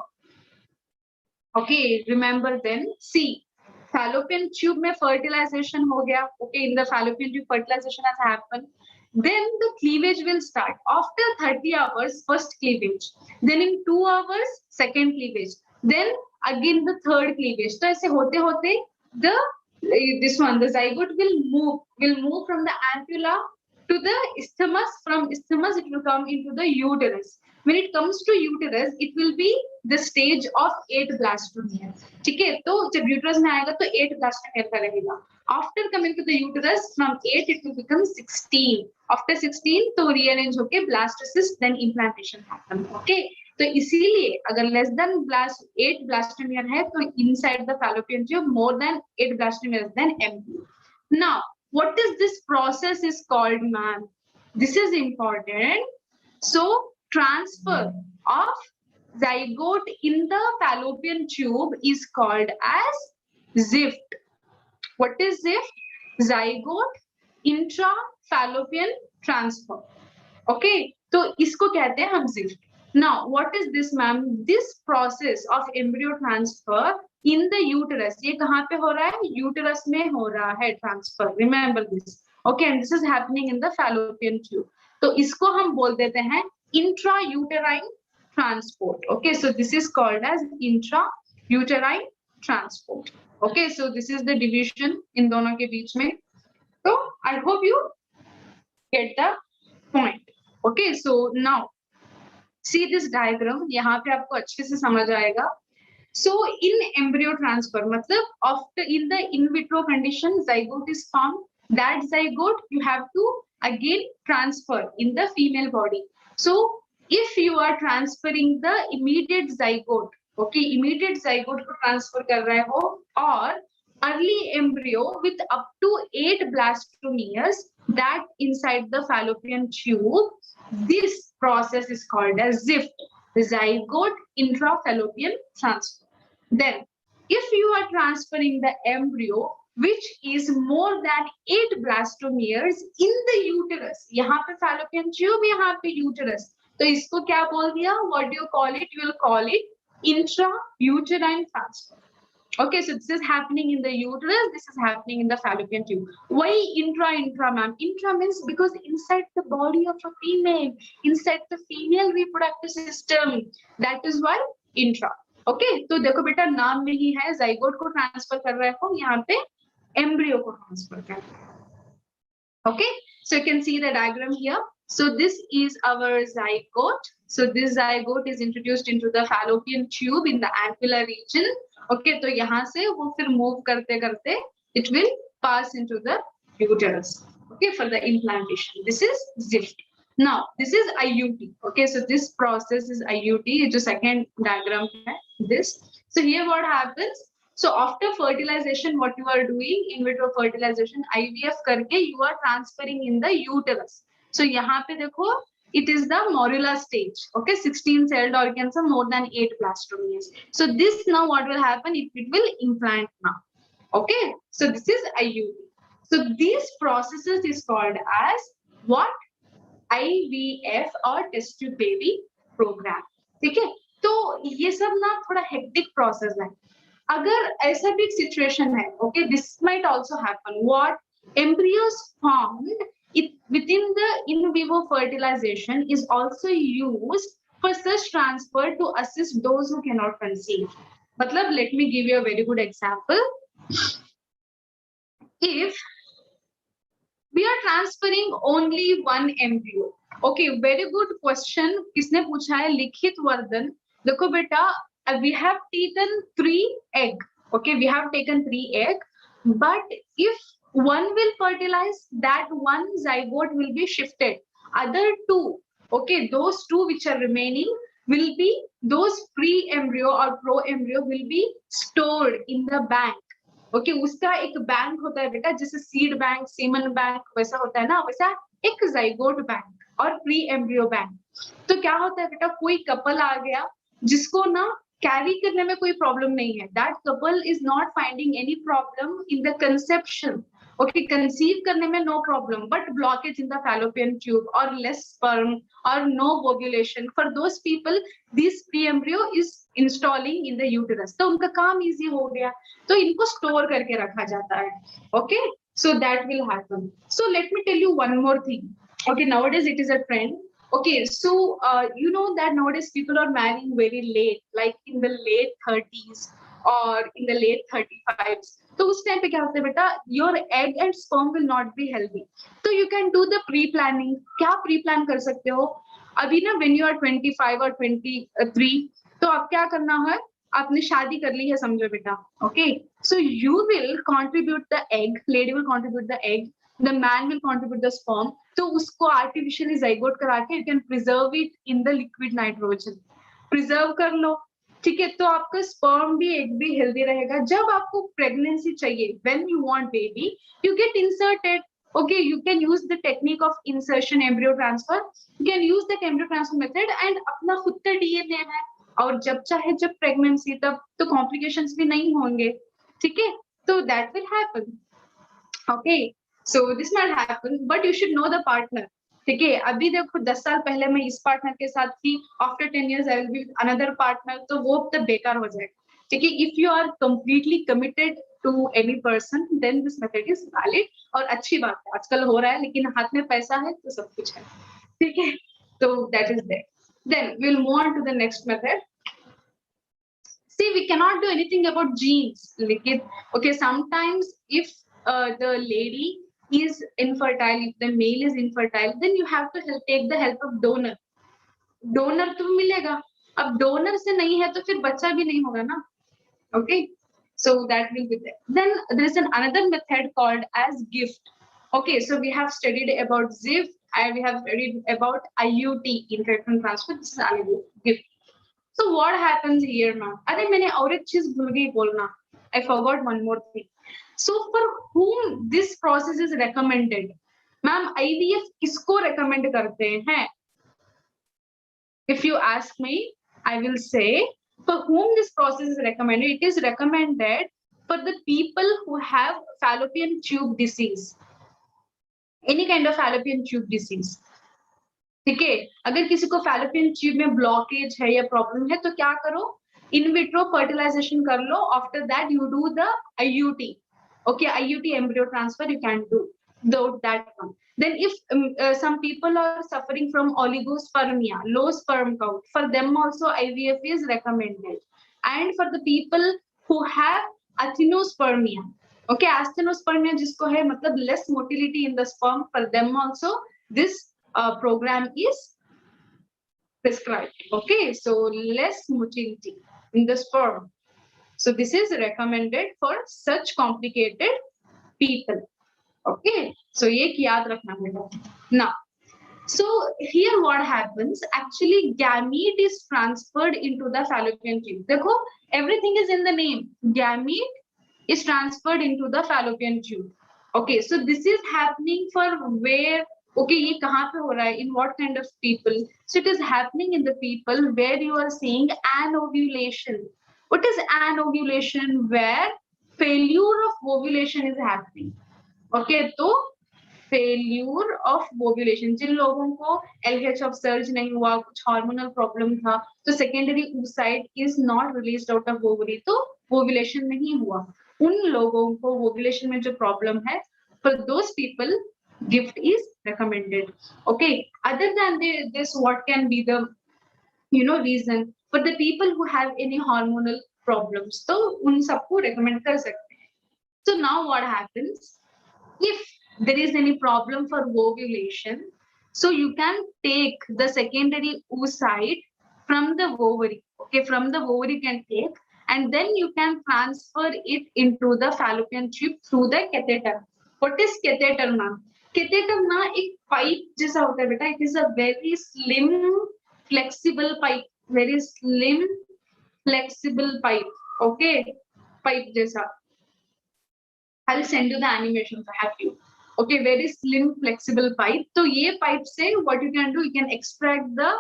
Okay, remember then. See, fallopian tube में fertilization हो गया. Okay, in the fallopian tube fertilization has happened. Then the cleavage will start. After 30 hours, first cleavage. Then in 2 hours, second cleavage. Then again the third cleavage. तो ऐसे होते होते the zygote will move from the ampulla to the isthmus. From isthmus it will come into the uterus. When it comes to uterus, it will be the stage of 8 blastomere. ठीक है, तो जब uterus में आएगा तो 8 blastomere का रहेगा. After coming to the uterus, from 8 it will become 16. After 16 तो rearrange होके blastocyst, then implantation happen. Okay, तो इसीलिए अगर less than 8 blastomere है तो inside the fallopian tube, more than 8 blastomeres then embryo. Now, what is this process is called, ma'am? This is important. So, transfer of zygote in the fallopian tube is called as ZIFT. What is ZIFT? Zygote intrafallopian transfer. Okay, तो इसको कहते हैं हम ZIFT. Now, what is this, ma'am? This process of embryo transfer in the uterus. ये कहाँ पे हो रहा है? Uterus में हो रहा है transfer. Remember this. Okay, and this is happening in the fallopian tube. तो इसको हम बोल देते हैं intrauterine transport. Okay, so this is called as intrauterine transport. Okay, so this is the division in दोनों के बीच में. So I hope you get the point. Okay, so now see this diagram. यहाँ पे आपको अच्छे से समझ आएगा. So in embryo transfer, मतलब after in the in vitro condition, zygote is formed. That zygote you have to again transfer in the female body. So if you are transferring the immediate zygote, okay, immediate zygote को transfer कर रहे हो, or early embryo with up to 8 blastomeres that inside the fallopian tube, this process is called as ZIFT, zygote intrafallopian transfer. Then, if you are transferring the embryo which is more than 8 blastomeres in the uterus, यहाँ पे fallopian tube, यहाँ पे uterus, तो इसको क्या बोल दिया? What do you call it? You will call it intrauterine transfer. Okay, so this is happening in the uterus, this is happening in the fallopian tube. Why intra, ma'am? Intra means because inside the body of a female, inside the female reproductive system. That is why intra. Okay, तो देखो बेटा नाम में ही है, zygote को transfer कर रहे हो, यहाँ पे embryo को ट्रांसफर कर रहे हो. Okay, so you can see the diagram here. So this is our zygote. So this zygote is introduced into the fallopian tube in the ampulla region. Okay, तो यहाँ से वो फिर move करते करते it will pass into the uterus. Okay, for the implantation. This is ZIFT. Now this is IUT. Okay, so this process is IUT. It's a second diagram. This. So here what happens? So after fertilization, what you are doing, in vitro fertilization, IVF करके you are transferring in the uterus. So यहाँ पे देखो, it is the morula stage. Okay, 16 celled organs are more than 8 blastomeres. So this now what will happen? It will implant now. Okay, so this is IUD. So these processes is called as what? IVF or test tube baby program. ठीक है, तो ये सब ना थोड़ा hectic process है. अगर ऐसा भी situation है, okay, this might also happen. What? Embryos formed within the in vivo fertilization is also used for such transfer to assist those who cannot conceive. Matlab, let me give you a very good example. If we are transferring only one embryo. Okay, very good question. किसने पूछा है? लिखित वर्धन. देखो बेटा, we have taken 3 egg. Okay, we have taken 3 egg. But if one will fertilize, that one zygote will be shifted. Other 2, okay, those 2 which are remaining will be, those pre-embryo or pro-embryo will be stored in the bank. Okay उसका एक bank होता है बेटा, जैसे seed bank, semen bank वैसा होता है ना, वैसा एक जाइगोट बैंक और प्री एम्ब्रियो बैंक. तो क्या होता है बेटा, कोई कपल आ गया जिसको ना कैरी करने में कोई प्रॉब्लम नहीं है, that couple is not finding any problem in the conception. Okay, conceive करने में no problem, but blockage in the fallopian tube or less sperm or no ovulation, for those people this pre-embryo is installing in the uterus. तो उनका काम easy हो गया, तो इनको store करके रखा जाता है. Okay, so that will happen. So let me tell you one more thing. Okay, nowadays it is a trend. Okay, so you know that nowadays people are marrying very late, like in the late 30s or in the late 35s. तो उस time पे क्या होता है बेटा, your egg and sperm will not be healthy. तो you can do the pre planning. क्या pre plan कर सकते हो अभी ना, व्हेन यू आर 25 और 23, तो आप क्या करना है, आपने शादी कर ली है समझो बेटा. Okay, so you will contribute the egg, lady will contribute the egg, the man will contribute the sperm. तो उसको आर्टिफिशियली जाइगोट करा के you can preserve it in the liquid nitrogen. Preserve कर लो, ठीक है, तो आपका स्पर्म भी एग भी हेल्दी रहेगा. जब आपको प्रेगनेंसी चाहिए, when you want baby, you get inserted. Okay, you can use the technique of insertion embryo transfer. You can use that embryo transfer method and अपना खुद का डीएनए है, और जब चाहे जब प्रेगनेंसी, तब तो कॉम्प्लिकेशंस भी नहीं होंगे. ठीक है, तो that will happen. Okay, so this might happen, but you should know the partner. ठीक है, अभी देखो 10 साल पहले मैं इस पार्टनर के साथ थी, आफ्टर 10 years I will be another partner, तो वो तब बेकार हो जाएगा. ठीक है, if you are completely committed to any person, then this method is valid. और अच्छी बात है, आजकल हो रहा है, लेकिन हाथ में पैसा है तो सब कुछ है. ठीक है, तो that is there. Then we will move on to the next method. See, we cannot do anything about genes. Like it, okay, sometimes if the lady is infertile, if the male is infertile, then you have to take the help of donor. Donor तो मिलेगा, अब donor से नहीं है तो फिर बच्चा भी नहीं होगा ना. Okay, so that will be there. Then there is another method called as gift. Okay, so we have studied about ZIF and we have studied about IUT, intrauterine transfer. This is another gift. So what happens here, ma'am? अरे मैंने और एक चीज भूल गई बोलना. I forgot one more thing. So for whom this process is recommended? Ma'am, IVF किसको recommend करते हैं? If you ask me, I will say for whom this process is recommended. It is recommended for the people who have fallopian tube disease. Any kind of fallopian tube disease. ठीक है, अगर किसी को fallopian tube में blockage है या problem है, तो क्या करो, इन विट्रो फर्टिलाइजेशन कर लो. After that you do the IUT. Okay, IUT embryo transfer you can do that one. Then if some people are suffering from oligospermia, low sperm count, for them also IVF is recommended. And for the people who have athenospermia, okay, athenospermia जिसको है मतलब less motility in the sperm, for them also this program is prescribed. Okay, so less motility in the sperm, so this is recommended for such complicated people. Okay, so ये याद रखना बेटा. Now, so here what happens, actually gamete is transferred into the fallopian tube. देखो, everything is in the name. Gamete is transferred into the fallopian tube. Okay, so this is happening for where, okay, ये कहाँ पे हो रहा है, in what kind of people? So it is happening in the people where you are seeing anovulation. What is anovulation? Where failure of ovulation is happening. Okay, तो failure of ovulation, जिन लोगों को LH of surge नहीं हुआ, कुछ hormonal problem था, तो secondary oocyte is not released out of ovary, तो ovulation नहीं हुआ. उन लोगों को ovulation में जो problem है, for those people gift is recommended. Okay, other than this, what can be the reason for the people who have any hormonal problems, तो उन सबको recommend कर सकते हैं. So now what happens if there is any problem for ovulation? So you can take the secondary oocyte from the ovary. Okay, from the ovary you can take, and then you can transfer it into the fallopian tube through the catheter. What is catheter, ma'am? Catheter ना एक pipe जैसा होता है बेटा. It is a very slim, flexible pipe. Very slim, flexible pipe. Okay, pipe जैसा. I'll send you the animation if I have you. Okay, very slim, flexible pipe. So, ये pipe से what you can do, you can extract the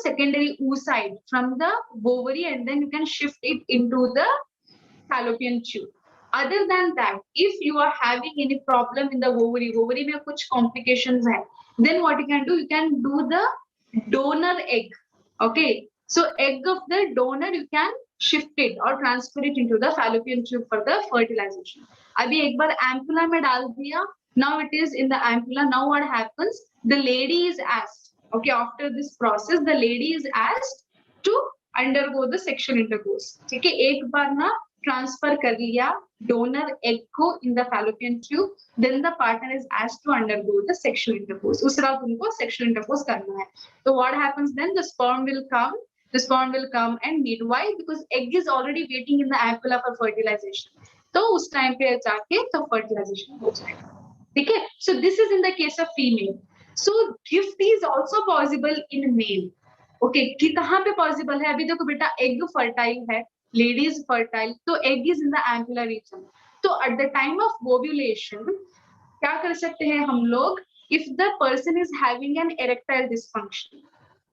secondary oocyte from the ovary, and then you can shift it into the fallopian tube. Other than that, if you are having any problem in the ovary में कुछ complications है, then what you can do the donor egg. Okay, so egg of the donor you can shift it or transfer it into the fallopian tube for the fertilization. अभी एक बार ampulla में डाल दिया. Now it is in the ampulla. Now what happens? The lady is asked. Okay, after this process, the lady is asked to undergo the sexual intercourse. ठीक है, एक बार ना transfer कर लिया donor egg को in the fallopian tube, then the partner is asked to undergo the sexual intercourse. उस वक्त उनको sexual intercourse करना है. So what happens then? The sperm will come and meet. Why? Because egg is already waiting in the ampulla for fertilization. तो उस time पे जाके तो fertilization हो जाएगा. ठीक है? So this is in the case of female. So gift is also possible in male. Okay, कि कहाँ पे possible है? अभी देखो बेटा, egg fertile है, lady is fertile, तो egg is in the ampulla region. तो at the time of ovulation, क्या कर सकते हैं हम लोग? If the person is having an erectile dysfunction.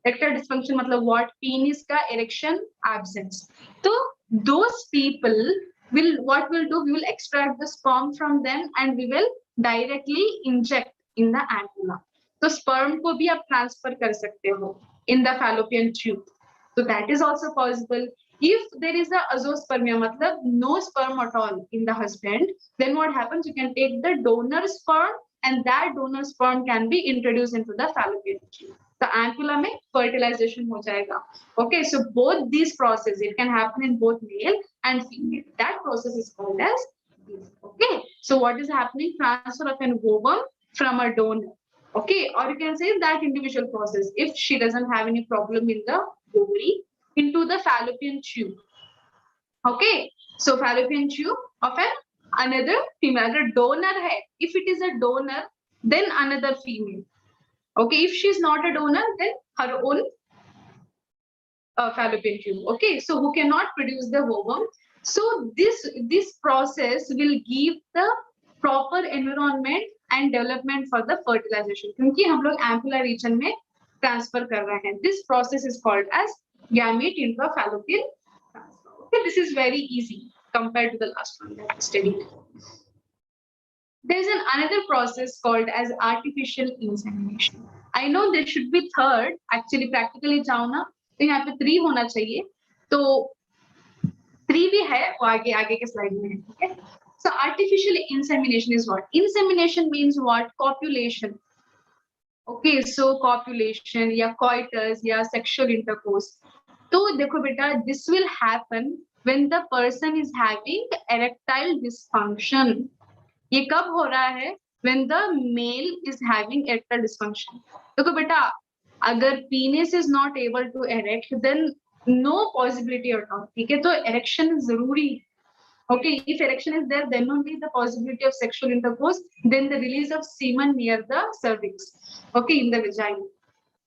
Erectile dysfunction मतलब what? Penis का erection absence. तो those people will do? We will extract the sperm from them and we will directly inject in the ampulla. तो sperm को भी आप transfer कर सकते हो in the fallopian tube. So that is also possible. If there is a azoospermia, मतलब no sperm at all in the husband, then what happens? You can take the donor sperm and that donor sperm can be introduced into the fallopian tube. The ampulla में fertilization हो जाएगा. Okay, so both these processes, it can happen in both male and female. That process is called as gift. Okay, so what is happening? Transfer of an ovum from a donor. Okay, or you can say that individual process, if she doesn't have any problem in the ovary, into the fallopian tube. Okay, so fallopian tube of another female. अगर donor है, if it is a donor, then another female. Okay, if she is not a donor, then her own fallopian tube. Okay, so who cannot produce the ovum. So this process will give the proper environment and development for the fertilization. क्योंकि हम लोग ampulla region में transfer कर रहे हैं. This process is called as gamete intrafallopian transfer. Okay, this is very easy compared to the last one that we studied. There is another process called as artificial insemination. I know there should be third. Actually, practically जाओ ना तो यहाँ पे 3 होना चाहिए. तो 3 भी है, वो आगे के slide में है. Okay. So artificial insemination is what? Insemination means what? Copulation. Okay, so copulation या coitus या sexual intercourse. तो देखो बेटा, this will happen when the person is having erectile dysfunction. ये कब हो रहा है? When the male is having erectile dysfunction. देखो बेटा, अगर penis is not able to erect, then no possibility at all. ठीक है, तो erection जरूरी है. Okay, if erection is there, then only the possibility of sexual intercourse, then the release of semen near the cervix. Okay, in the vagina.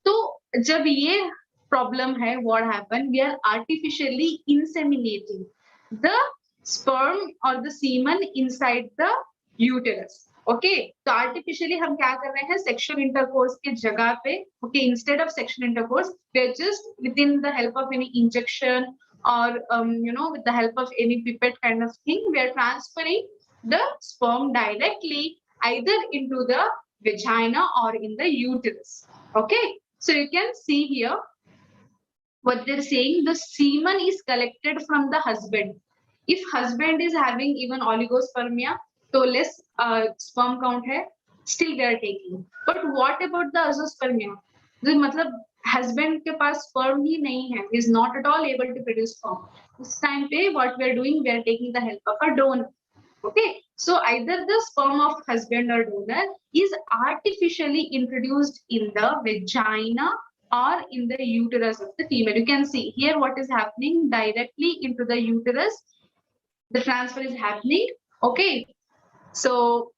So, जब ये problem है, what happened? We are artificially inseminating the sperm or the semen inside the uterus. Okay, so artificially हम क्या कर रहे हैं? Sexual intercourse के जगह पे, okay, instead of sexual intercourse, we're just within the help of any injection or with the help of any pipette kind of thing, we are transferring the sperm directly either into the vagina or in the uterus. Okay, so you can see here what they're saying. The semen is collected from the husband. If husband is having even oligospermia, तो less sperm count है. still they are taking. But what about the azoospermia? The मतलब husband के पास sperm ही नहीं है, he is not at all able to produce sperm. This time पे what we are doing, we are taking the help of a donor. Okay, so either the sperm of husband or donor is artificially introduced in the vagina or in the uterus of the female. You can see here what is happening directly into the uterus. The transfer is happening. Okay, so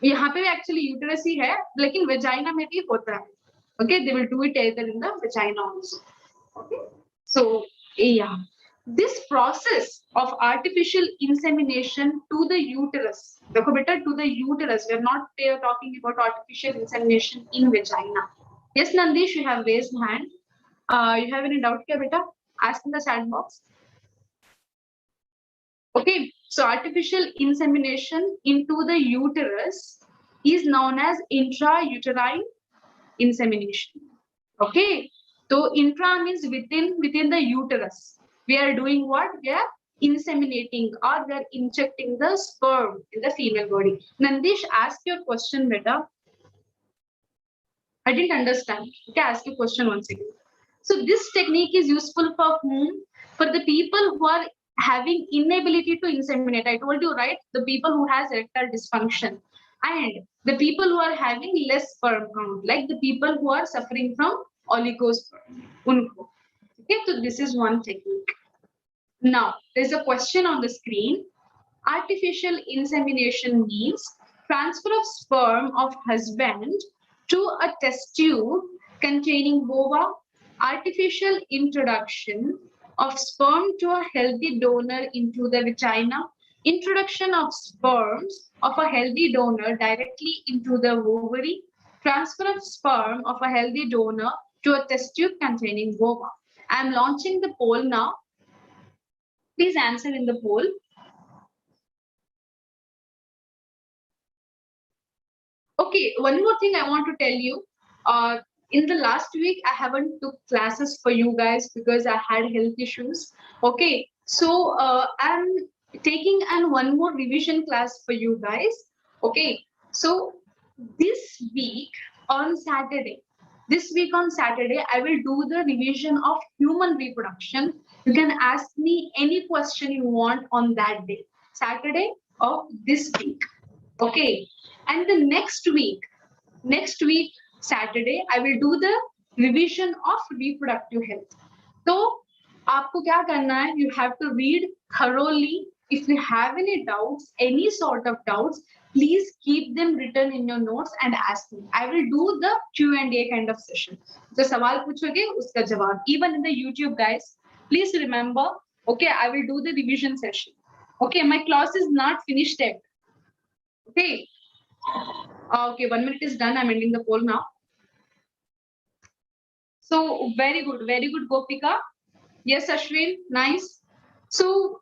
यहाँ पे actually uterus ही है, लेकिन vagina में भी होता है. Okay, they will do it either in the vagina also. Okay, so yeah. This process of artificial insemination to the uterus, देखो बेटा, to the uterus, we are not talking about artificial insemination in vagina. Yes, Nandish, you have raised hand. You have any doubt क्या बेटा? Ask in the chat box. Okay, so artificial insemination into the uterus is known as intrauterine insemination. Okay, so intra means within the uterus. We are doing what? We are inseminating or we are injecting the sperm in the female body. Nandish, ask your question, beta. I didn't understand. Okay, ask your question once again. So this technique is useful for whom? For the people who are having inability to inseminate. I told you, right? The people who has erectile dysfunction and the people who are having less sperm count, like the people who are suffering from oligospermia. Unko. Okay, so this is one technique. Now, there's a question on the screen. Artificial insemination means transfer of sperm of husband to a test tube containing ova, artificial introduction of sperm to a healthy donor into the vagina, introduction of sperms of a healthy donor directly into the ovary, transfer of sperm of a healthy donor to a test tube containing ova. I am launching the poll now. Please answer in the poll. Okay, one more thing I want to tell you. In the last week, I haven't took classes for you guys because I had health issues. Okay, so I'm taking one more revision class for you guys. Okay, so this week on Saturday, I will do the revision of human reproduction. You can ask me any question you want on that day, Saturday of this week. Okay, and the next week Saturday, I will do the revision of reproductive health. So, आपको क्या करना है? You have to read thoroughly. If you have any doubts, any sort of doubts, please keep them written in your notes and ask me. I will do the Q&A kind of session. जो सवाल पूछोगे उसका जवाब. Even in the YouTube, guys, please remember. Okay, I will do the revision session. Okay, my class is not finished yet. Okay. Okay, 1 minute is done. I'm ending the poll now. So very good, Gopika. Yes, Ashwin, nice. So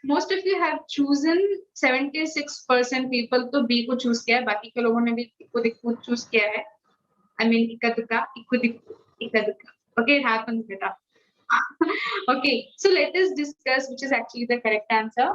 most of you have chosen 76% people to B को choose किया है, बाकी के लोगों ने भी इक्को choose किया है. I mean इक्का दुक्का. Okay, it happens, beta. Okay, so let us discuss which is actually the correct answer.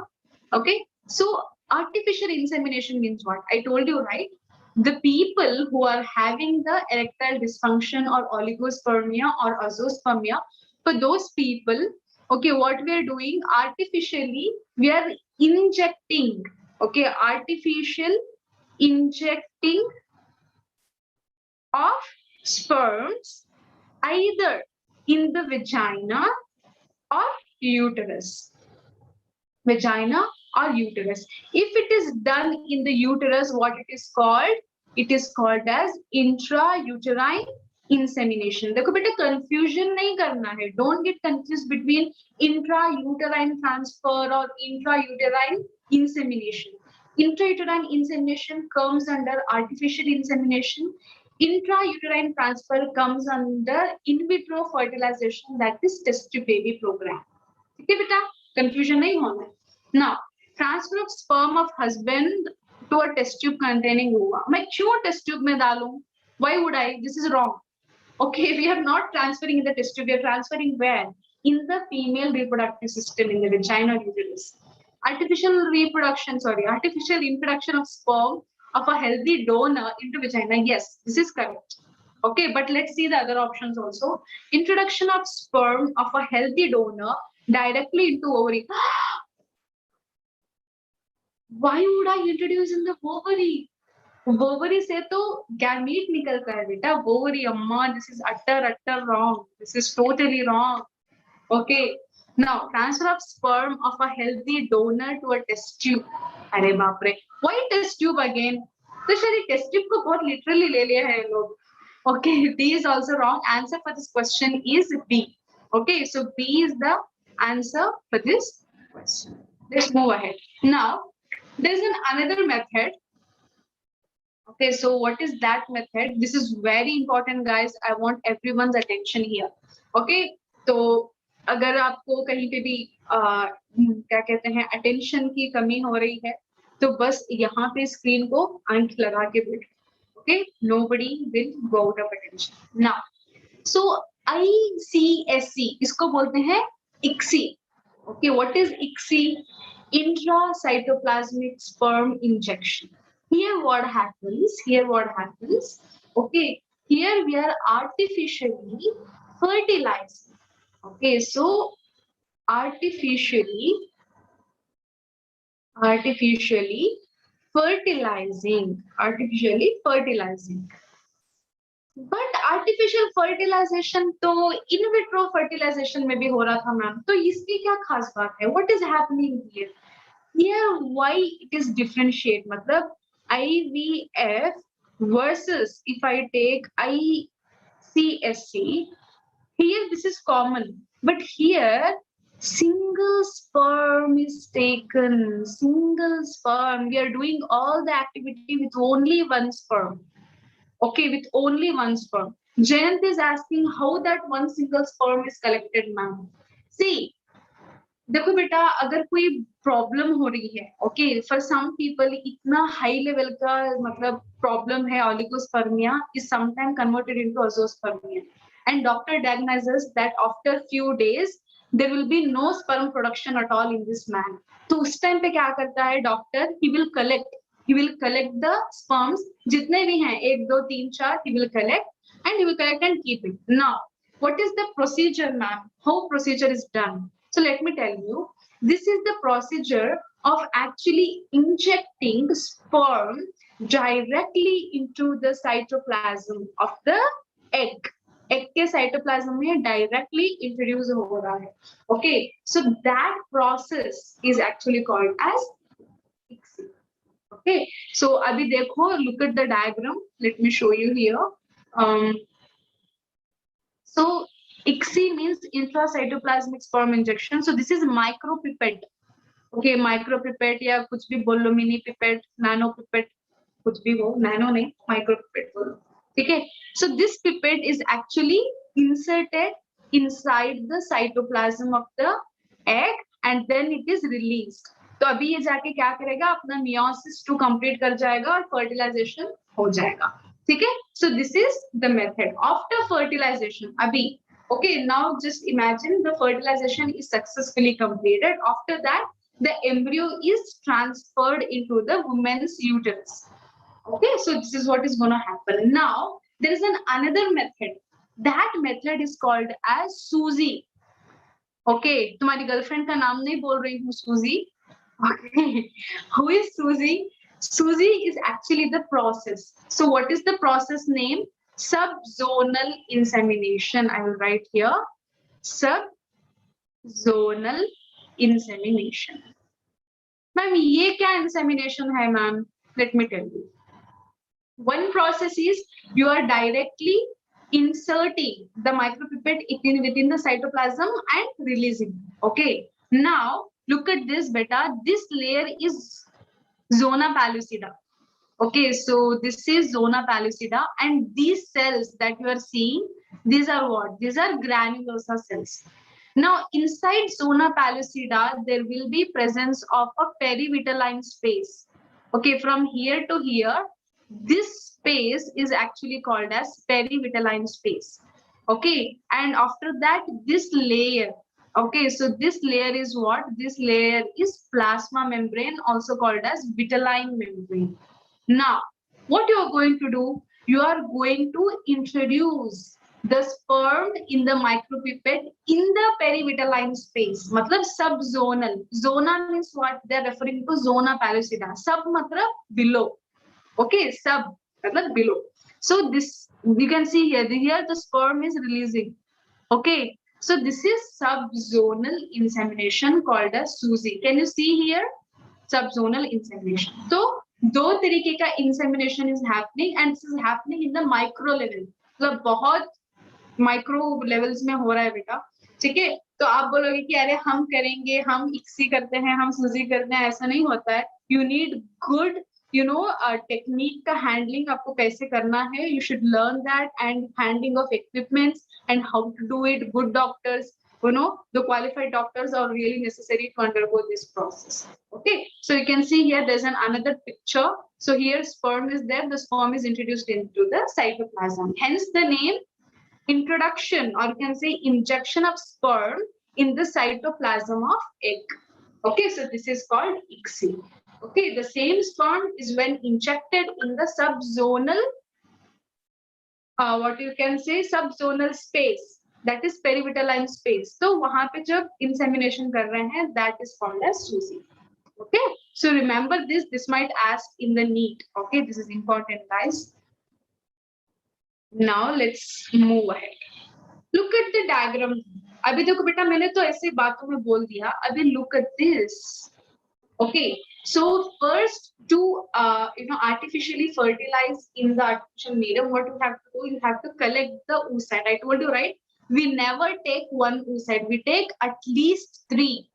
Okay, so artificial insemination means what? I told you, right? The people who are having the erectile dysfunction or oligospermia or azoospermia, for those people, okay, what we are doing artificially, we are injecting, okay, artificial injecting of sperms either in the vagina or uterus. Vagina or uterus. If it is done in the uterus, what it is called? It is called as intrauterine insemination. देखो बेटा confusion नहीं करना है. Don't get confused between intrauterine transfer or intrauterine insemination. Intrauterine insemination comes under artificial insemination. Intrauterine transfer comes under in vitro fertilization, that is test tube baby program. ठीक है बेटा, confusion नहीं होना है. Now, transfer of sperm of husband to a test tube containing ova. मैं क्यों test tube में डालूं? Why would I? This is wrong. Okay, we are not transferring in the test tube. We are transferring where? In the female reproductive system, in the vagina or uterus. Artificial introduction of sperm of a healthy donor into vagina. Yes, this is correct. Okay, but let's see the other options also. Introduction of sperm of a healthy donor directly into ovary. Why would I introduce in the ovary? Ovary से तो gamete निकलता है बेटा. Ovary, अम्मा, this is utter wrong. This is totally wrong. Okay. Now, transfer of sperm of a healthy donor to a test tube. अरे बाप रे. Why test tube again? तो शायद test tube को बहुत literally ले लिया है लोग. Okay, B is also wrong. Answer for this question is B. Okay, so B is the answer for this question. Let's move ahead. Now, there's another method. Okay, so what is that method? This is very important, guys. I want everyone's attention here. Okay, तो अगर आपको कहीं पे भी क्या कहते हैं attention की कमी हो रही है, तो बस यहाँ पे screen को आंख लगा के बैठो. Okay, nobody will go out of attention. Now, so ICSC इसको बोलते हैं XII. Okay, what is XII? Intracytoplasmic sperm injection. Here what happens? Okay, here we are artificially fertilizing. Okay, so artificially fertilizing. But artificial fertilization तो in vitro fertilization में भी हो रहा था ma'am. तो इसकी क्या खास बात है? What is happening here? Here why it is differentiate? मतलब IVF versus if I take ICSC, here this is common, but here single sperm is taken. Single sperm. We are doing all the activity with only one sperm. Okay, with only one sperm. Jayant is asking how that one single sperm is collected, ma'am. See, देखो बेटा अगर कोई problem हो रही है, okay, for some people इतना high level का मतलब प्रॉब्लम है, oligospermia is sometime converted into azoospermia, and doctor diagnoses that after few days there will be no sperm production at all in this man. तो उस time पे क्या करता है doctor? He will collect the sperms जितने भी हैं, 1 2 3 4, he will collect and keep it. Now what is the procedure, ma'am? How procedure is done? So let me tell you, this is the procedure of actually injecting sperm directly into the cytoplasm of the egg. Egg के cytoplasm में directly introduce हो रहा है. Okay, so that process is actually called as XII. Okay, so अभी देखो, look at the diagram. Let me show you here. So XII means intracytoplasmic sperm injection. So this is micropipette. Okay, micropipette या कुछ भी बोलो, mini pipette, nano pipette, कुछ भी हो, nano नहीं, micropipette बोलो. ठीक है? So this pipette is actually inserted inside the cytoplasm of the egg and then it is released. तो अभी ये जाके क्या करेगा? अपना meiosis 2 complete कर जाएगा और fertilization हो जाएगा. ठीक है? So this is the method. After fertilization, अभी okay, now just imagine the fertilization is successfully completed. After that, the embryo is transferred into the woman's uterus. Okay, so this is what is going to happen. Now, there is another method. That method is called as Suzy. Okay, तुम्हारी girlfriend का नाम नहीं बोल रही हूँ, Suzy. Okay, who is Suzy? Suzy is actually the process. So what is the process name? Subzonal insemination. I will write here. Subzonal insemination. Ma'am, ये क्या insemination है, ma'am? Let me tell you. One process is you are directly inserting the micropipette within the cytoplasm and releasing. Okay. Now look at this, beta. This layer is zona pellucida. Okay, so this is zona pellucida, and these cells that you are seeing, these are what? These are granulosa cells. Now, inside zona pellucida, there will be presence of a perivitelline space. Okay, from here to here, this space is actually called as perivitelline space. Okay, and after that, this layer. Okay, so this layer is what? This layer is plasma membrane, also called as vitelline membrane. Now, what you are going to do? You are going to introduce the sperm in the micropipette in the perivitelline space. मतलब subzonal. Zona means what? They are referring to zona pellucida. Sub मतलब below. Okay, sub मतलब below. So this you can see here. Here the sperm is releasing. Okay, so this is subzonal insemination called as SUSI. Can you see here? Subzonal insemination. So दो तरीके का insemination is happening and this is happening in the micro level. मतलब बहुत micro levels में हो रहा है बेटा, ठीक है। तो आप बोलोगे कि अरे हम करेंगे, हम इक्सी करते हैं, हम सूजी करते हैं, ऐसा नहीं होता है। यू नीड गुड टेक्निक का हैंडलिंग आपको कैसे करना है, you should learn that and handling of equipments and how to do it. Good doctors, the qualified doctors are really necessary to undergo this process. Okay, so you can see here there's another picture. So here sperm is there, the sperm is introduced into the cytoplasm, hence the name introduction, or you can say injection of sperm in the cytoplasm of egg. Okay, so this is called XII. Okay, the same sperm is when injected in the subzonal, what you can say, subzonal space, that is perivitelline space. So वहां पे जब insemination कर रहे हैं, that is called as SUSI. Okay, so remember this. This might ask in the NEET. Okay, this is important, guys. Now let's move ahead. Look at the diagram. अभी देखो बेटा, मैंने तो ऐसे बातों में बोल दिया. अभी look at this. Okay, so first to artificially fertilize in the artificial medium, what you have to do, you have to collect the oocyte. I told you, right? We never take one oocyte. We take at least 3.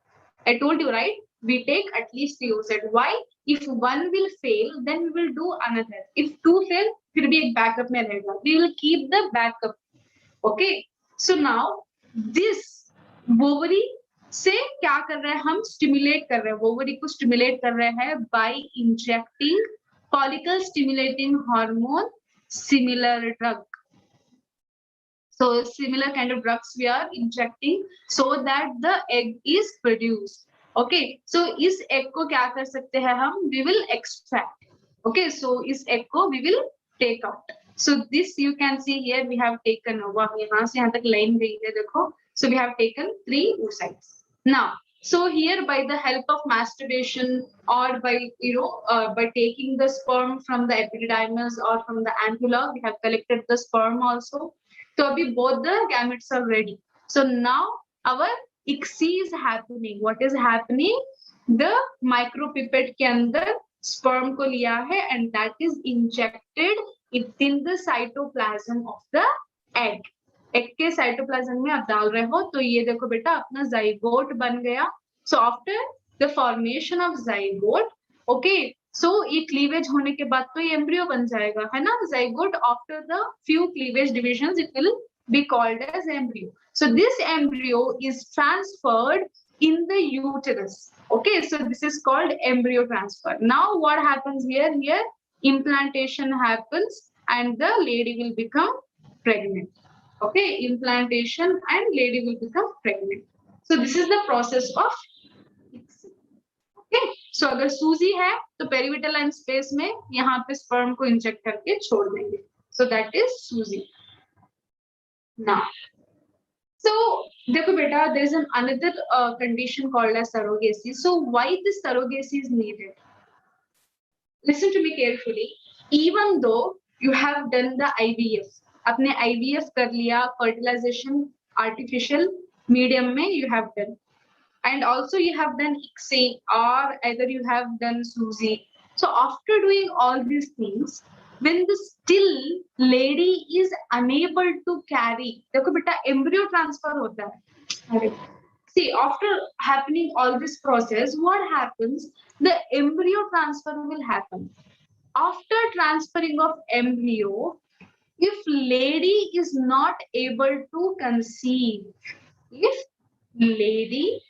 I told you, right? We take at least 3 oocyte. Why? If one will fail, then we will do another. If 2 fail, फिर भी एक backup में रहेगा. We will keep the backup. Okay. So now this ovary से क्या कर रहे हैं, हम स्टिमुलेट कर रहे हैं, ओवरी को स्टिमुलेट कर रहे हैं by injecting follicle stimulating hormone, similar drug. So similar kind of drugs we are injecting so that the egg is produced. Okay, so इस egg को क्या कर सकते हैं हम, we will extract. Okay, so इस egg को we will take out. So this you can see here we have taken over. यहाँ से यहाँ तक लाइन गई है, देखो. So we have taken 3 oocytes. Now, so here by the help of masturbation or by by taking the sperm from the epididymis or from the ampulla, we have collected the sperm also. So abhi both the gametes are ready. So now our ICSI is happening. What is happening? The micropipette के अंदर sperm को लिया है and that is injected within the cytoplasm of the egg. Egg के cytoplasm में आप डाल रहे हो, तो ये देखो बेटा अपना जाइगोट बन गया. So after the formation of zygote, okay, so ये क्लीवेज होने के बाद तो ये एम्ब्रियो बन जाएगा, है ना. Zygote after the few cleavage divisions it will be called as embryo. So this embryo is transferred in the uterus. Okay, so this is called embryo transfer. Now what happens here? Here implantation happens and the lady will become pregnant. Okay, implantation and lady will become pregnant. So this is the process of ICSI. Okay, so अगर सूजी है तो पेरिविटलाइन space में यहाँ पे sperm को inject करके छोड़ देंगे. So that is सूजी. Now, so देखो बेटा, there is another condition called as surrogacy. So why this surrogacy is needed? Listen to me carefully. Even though you have done the IVF, आपने IVF कर लिया, fertilization artificial medium में you have done, and also you have done ICSI or either you have done SUSI. So after doing all these things, when the still lady is unable to carry, देखो बेटा embryo transfer होता है. See, after happening all this process, what happens? The embryo transfer will happen. After transferring of embryo, if lady is not able to conceive, if lady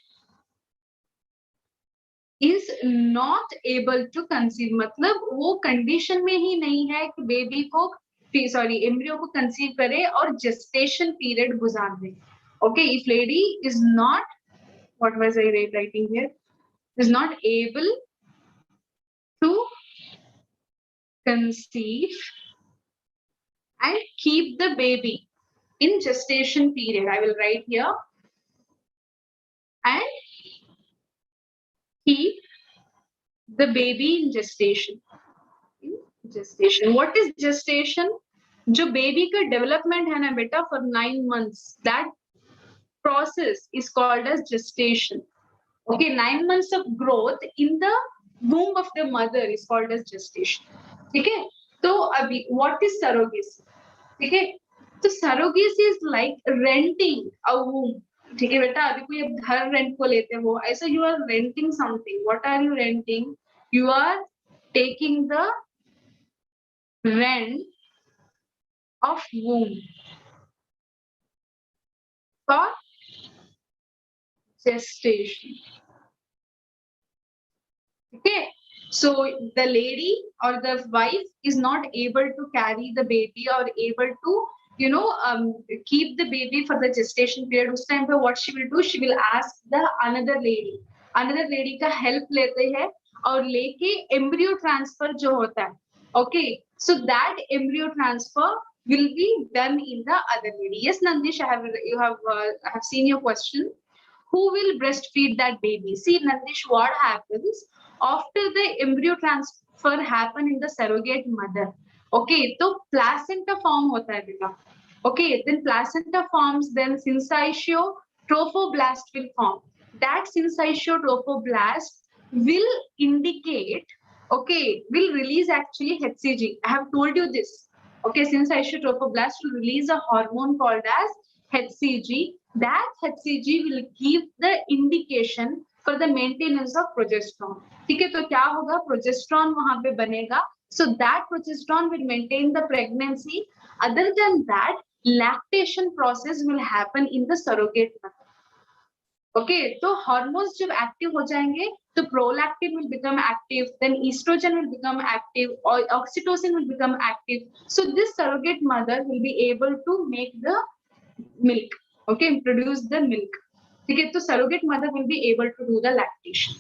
is not able to conceive, मतलब वो condition में ही नहीं है कि baby को embryo को conceive करे और gestation period गुजार दे. Okay, if lady is not, what was I writing here? Is not able to conceive and keep the baby in gestation period. I will write here. And keep the baby in gestation. In gestation. What is gestation? जो baby का development है ना बेटा for 9 months, that process is called as gestation. Okay, 9 months of growth in the womb of the mother is called as gestation. Okay, so abhi, what is surrogacy? Okay, so surrogacy is like renting a womb. ठीक है बेटा, अभी कोई अब घर rent को लेते हो, ऐसा you are renting something. What are you renting? You are taking the rent of womb for gestation. Okay, so the lady or the wife is not able to carry the baby or able to keep the baby for the gestation period. उस time पे what she will do? She will ask the another lady का help लेते हैं और लेके embryo transfer जो होता है. Okay, so that embryo transfer will be done in the other lady. Yes, Nandish, I have seen your question. Who will breastfeed that baby? See, Nandish, what happens after the embryo transfer happen in the surrogate mother? Okay, so placenta form hota hai beta. Okay, then placenta forms, then syncytio trophoblast will form. That syncytio trophoblast will indicate, okay, will release actually HCG. I have told you this. Okay, syncytio trophoblast will release a hormone called as HCG. That HCG will give the indication for the maintenance of progesterone. ठीक है, तो क्या होगा? Progesterone वहां पे बनेगा. So that progesterone will maintain the pregnancy. Other than that, lactation process will happen in the surrogate mother. Okay, so hormones जब active हो जाएंगे, तो prolactin will become active, then estrogen will become active, or oxytocin will become active. So this surrogate mother will be able to make the milk. Okay, produce the milk. Okay, so surrogate mother will be able to do the lactation.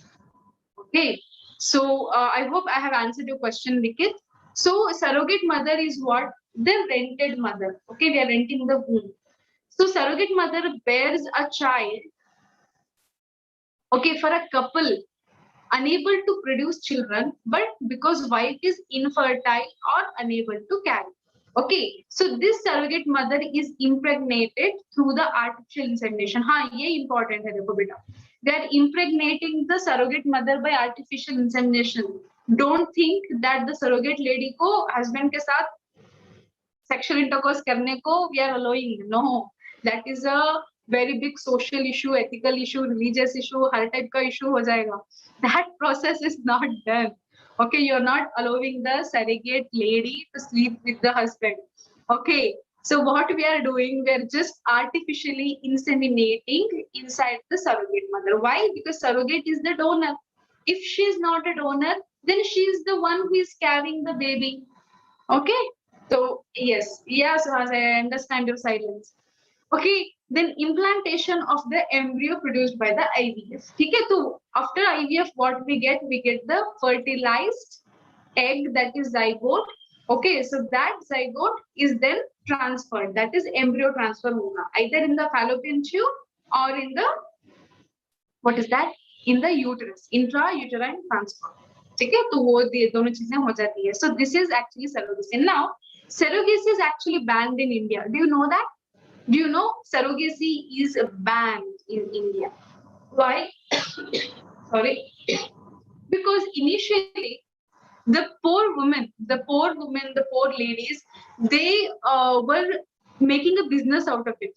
Okay, so I hope I have answered your question, Nikit. So surrogate mother is what? The rented mother. Okay, we are renting the womb. So surrogate mother bears a child. Okay, for a couple unable to produce children, but because wife is infertile or unable to carry. Okay, so this surrogate mother is impregnated through the artificial insemination. हाँ, ये important है देखो बेटा. They are impregnating the surrogate mother by artificial insemination. Don't think that the surrogate lady को husband के साथ sexual intercourse करने को we are allowing. No, that is a very big social issue, ethical issue, religious issue, her type का issue हो जाएगा. That process is not done. Okay, you're not allowing the surrogate lady to sleep with the husband. Okay, so what we are doing, we're just artificially inseminating inside the surrogate mother. Why? Because surrogate is the donor. If she is not a donor, then she is the one who is carrying the baby. Okay, so yes, Suhas, I understand your silence. Okay, then implantation of the embryo produced by the IVF. Okay, so after IVF, what we get? We get the fertilized egg, that is zygote. Okay, so that zygote is then transferred. That is embryo transfer hoga, either in the fallopian tube or in the, what is that? In the uterus, intrauterine transfer. ठीक है, तो वो दोनों चीजें हो जाती है. So this is actually surrogacy. Now, surrogacy is actually banned in India. Do you know that? Do you know surrogacy is banned in India? Why? Sorry. Because initially, the poor ladies, they were making a business out of it.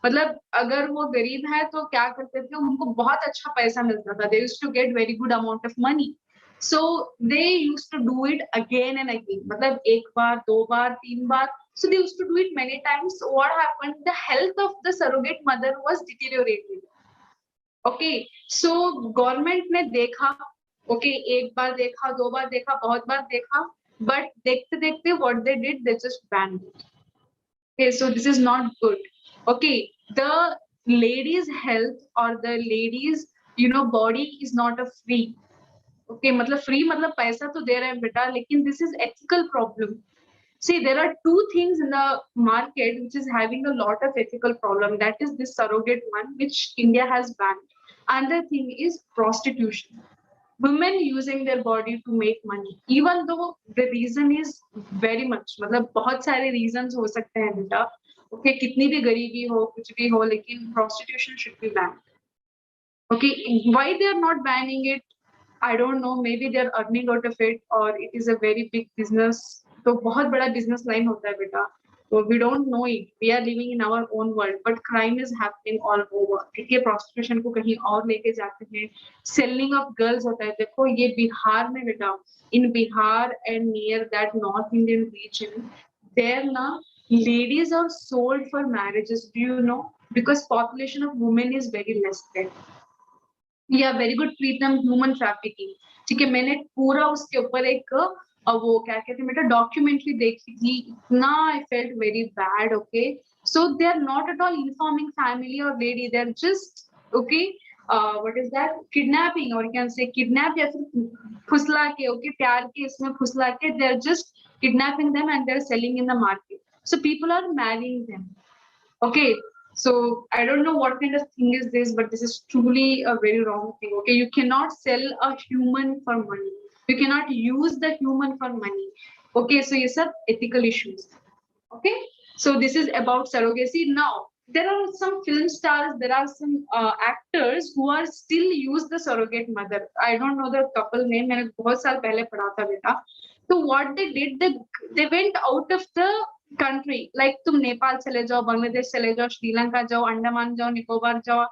मतलब अगर वो गरीब है तो क्या करते थे, उनको बहुत अच्छा पैसा मिलता था. They used to get very good amount of money. So they used to do it again and again. मतलब एक बार, दो बार, तीन बार. So they used to do it many times. So what happened? The health of the surrogate mother was deteriorated. Okay, so government ने देखा, okay, एक बार देखा, दो बार देखा, बहुत बार देखा, but देखते देखते what they did, they just banned it. Okay, so this is not good. Okay, the lady's health or the lady's body is not a free. Okay, मतलब free मतलब पैसा तो दे रहे हैं बेटा, लेकिन this is ethical problem. See, there are two things in the market which is having a lot of ethical problem. That is this surrogate one, which India has banned. Another thing is prostitution. Women using their body to make money, even though the reason is very much, मतलब बहुत सारे reasons हो सकते हैं बेटा. Okay, कितनी भी गरीबी हो, कुछ भी हो, लेकिन prostitution should be banned. Okay, why they are not banning it? I don't know. Maybe they are earning out of it, or it is a very big business. तो बहुत बड़ा business line होता है बेटा. So we don't know it. We are living in our own world, but crime is happening all over. ठीक है, prostitution को कहीं और लेके जाते हैं. Selling of girls होता है. देखो ये बिहार में बेटा. In Bihar and near that North Indian region, there ना ladies are sold for marriages. Do you know? Because population of women is very less there. या very good treat them human trafficking. ठीक है, मैंने पूरा उसके ऊपर एक वो क्या कहते हैं बेटा डॉक्यूमेंट्री देखी थी. इतना I felt very bad. Okay, so they are not at all informing family और lady, they are just okay what is that kidnapping, और कैन से किडनैप या फिर फुसला के, ओके प्यार के इसमें फुसला के, they are just kidnapping them and they are selling in the market. So people are marrying them. Okay, so I don't know what kind of thing is this, but this is truly a very wrong thing. Okay, you cannot sell a human for money. You cannot use the human for money. Okay, so yes, sir, ethical issues. Okay, so this is about surrogacy. Now there are some film stars, there are some actors who are still use the surrogate mother. I don't know the couple name. मैंने बहुत साल पहले पढ़ा था बेटा. So what they did, they went out of the country. Like तुम नेपाल चले जाओ, बांग्लादेश चले जाओ, श्रीलंका जाओ, अंडमान जाओ, निकोबार जाओ,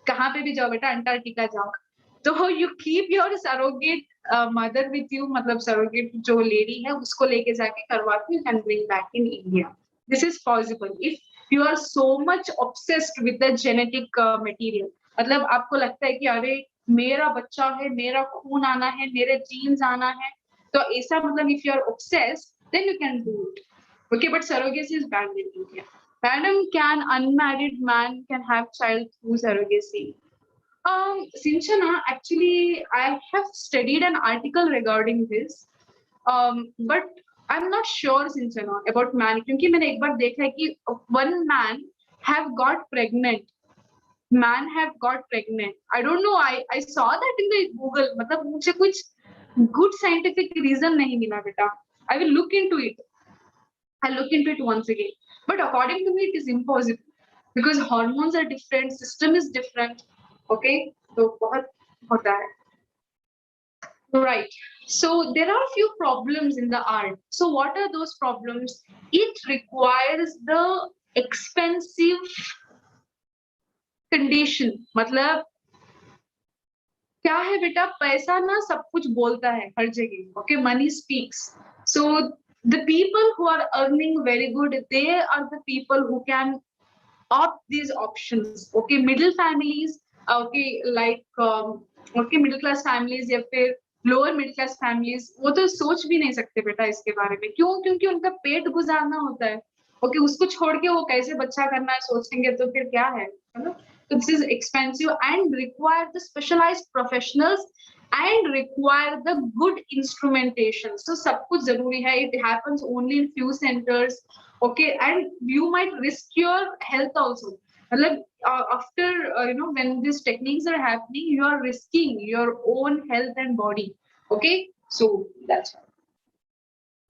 कहाँ पे भी जाओ बेटा, अंटार्कटिका जाओ. तो you keep your surrogate mother with you, मतलब surrogate जो lady है उसको लेके जाके करवा के you can bring back in India. This is possible if you are so much obsessed with the genetic material. मतलब आपको लगता है कि अरे मेरा बच्चा है, मेरा खून आना है, मेरे genes आना है, तो ऐसा मतलब if you are obsessed, then you can do it. Okay, but surrogacy is banned in India. Madam, can unmarried man can have child through surrogacy? Sinchana, actually, I have studied an article regarding this, but I'm not sure, Sinchana, about man. क्योंकि मैंने एक बार देखा है कि one man have got pregnant. Man have got pregnant. I don't know. I saw that in the Google. मतलब मुझे कुछ good scientific reason नहीं मिला बेटा. I will look into it. I'll look into it once again. But according to me, it is impossible because hormones are different, system is different. Okay, so बहुत होता है. Right. So there are a few problems in the art. So what are those problems? It requires the expensive condition. मतलब क्या है बेटा, पैसा ना सब कुछ बोलता है हर जगह. Okay, money speaks. So the people who are earning very good, they are the people who can opt these options. Okay, middle families, okay, like okay, middle class families या फिर lower middle class families, वो तो सोच भी नहीं सकते बेटा इसके बारे में. क्यों? क्योंकि उनका पेट गुजारना होता है. ओके, उसको छोड़ के वो कैसे बच्चा करना है सोचेंगे तो फिर क्या है ना. So this is expensive and require the specialized professionals and require the good instrumentation. So सब कुछ जरूरी है. It happens only in few centers. Okay, and you might risk your health also. मतलब after when these techniques are happening, you are risking your own health and body. Okay, so that's why.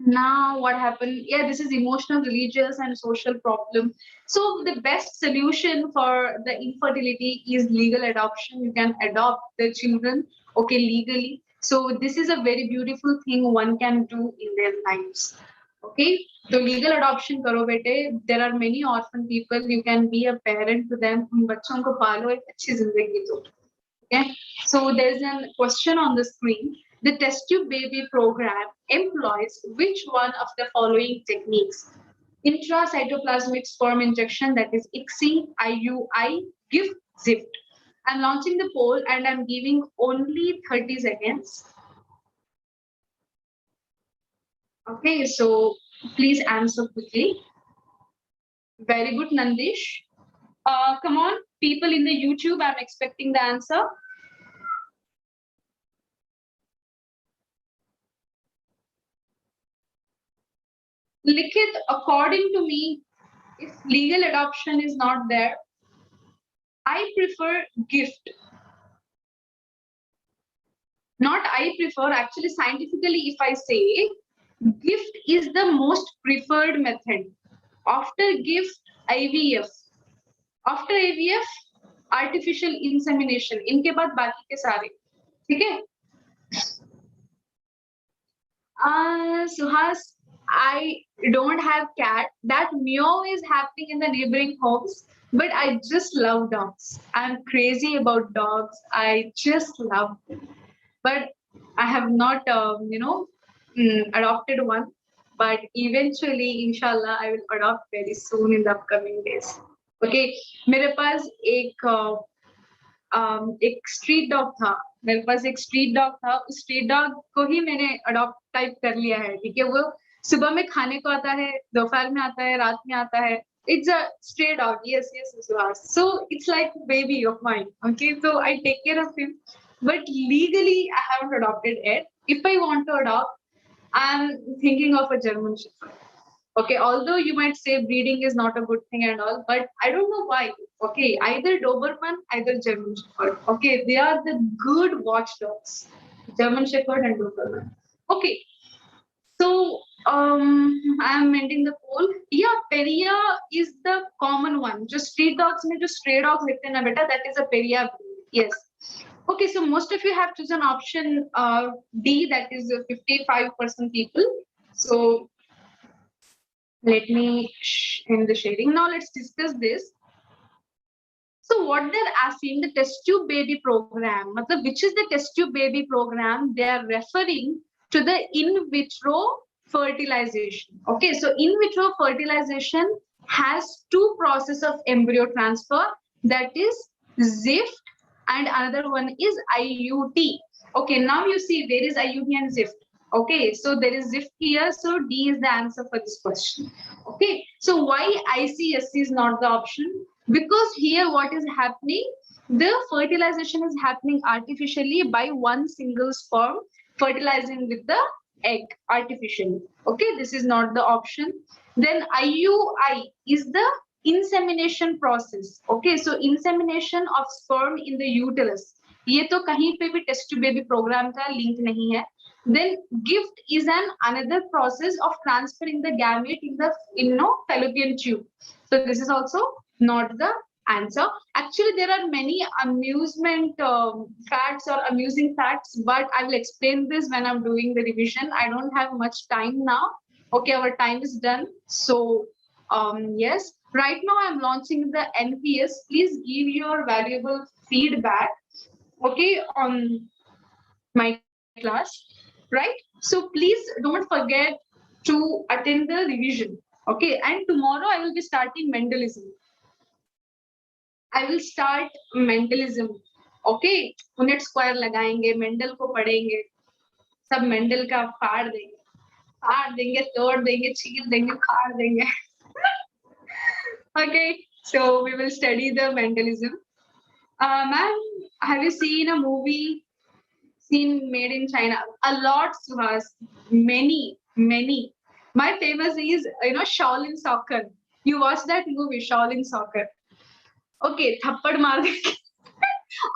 Now what happened, yeah, this is emotional, religious and social problem. So the best solution for the infertility is legal adoption. You can adopt the children, okay, legally. So this is a very beautiful thing one can do in their lives. Okay, so legal adoption karo bete. There are many orphan people, you can be a parent to them. उन बच्चों को पालो, एक अच्छी जिंदगी दो. Okay, so there's a question on the screen. The test tube baby program employs which one of the following techniques? Intracytoplasmic sperm injection, that is XII, IUI, gift, ZIFT. I'm launching the poll and I'm giving only 30 seconds. Okay, so please answer quickly. Very good, Nandish. Come on, people in the YouTube, I'm expecting the answer. Likhit, according to me, if legal adoption is not there, I prefer gift. Not I prefer, actually, scientifically, if I say, gift is the most preferred method. After gift, IVF. After IVF, artificial insemination. इनके बाद बाकी के सारे, ठीक है? Suhas, I don't have cat. That meow is happening in the neighboring homes, but I just love dogs. I'm crazy about dogs. I just love them. But I have not, adopted one. But eventually, inshallah, I will adopt very soon in the upcoming days. Okay, मेरे पास एक street dog था. मेरे पास एक street dog था. उस street dog को ही मैंने adopt type कर लिया है. ठीक है, वो सुबह में खाने को आता है, दोपहर में आता है, रात में आता है. It's a stray dog. Yes, Suhas. So it's like a baby of mine. Okay, so I take care of him. But legally, I haven't adopted it. If I want to adopt, I'm thinking of a German Shepherd. Okay, although you might say breeding is not a good thing and all, but I don't know why. Okay, either Doberman, either German Shepherd. Okay, they are the good watchdogs. German Shepherd and Doberman. Okay, so I'm ending the poll. Yeah, Peria is the common one. Just street dogs में जो stray dogs लिखते हैं ना बेटा, that is a Peria breed. Yes. Okay, so most of you have chosen option D, that is 55% people. So let me end the sharing. Now let's discuss this. So what they're asking, the test tube baby program, which is the test tube baby program? They are referring to the in vitro fertilization. Okay, so in vitro fertilization has two processes of embryo transfer, that is ZIFT and another one is IUT. Okay, now you see there is IUT and ZIFT. Okay, so there is ZIFT here, so D is the answer for this question. Okay, so why ICSC is not the option? Because here what is happening, the fertilization is happening artificially by one single sperm fertilizing with the egg artificially. Okay, this is not the option. Then IUI is the insemination process. Okay, so insemination of sperm in the uterus. ये तो कहीं पे भी test to baby programme का link नहीं है. Then gift is another process of transferring the gamete in the fallopian tube. So this is also not the answer. Actually, there are many amusement facts or amusing facts, but I will explain this when I'm doing the revision. I don't have much time now. Okay, our time is done. So yes, right now I'm launching the NPS. Please give your valuable feedback, okay, on my class, right? So please don't forget to attend the revision. Okay, and tomorrow I will be starting Mendelism. I will start Mendelism. Okay, Punnett square लगाएंगे, Mendel को पढ़ेंगे, सब Mendel का फाड़ देंगे, तोड़ देंगे, चीर देंगे, फाड़ देंगे. Okay, so we will study the Mendelism. Ma'am, have you seen a movie made in China? A lot, Suhas. Many. My famous is, Shaolin Soccer. You watched that movie, Shaolin Soccer. Okay, थप्पड़ मार देंगे.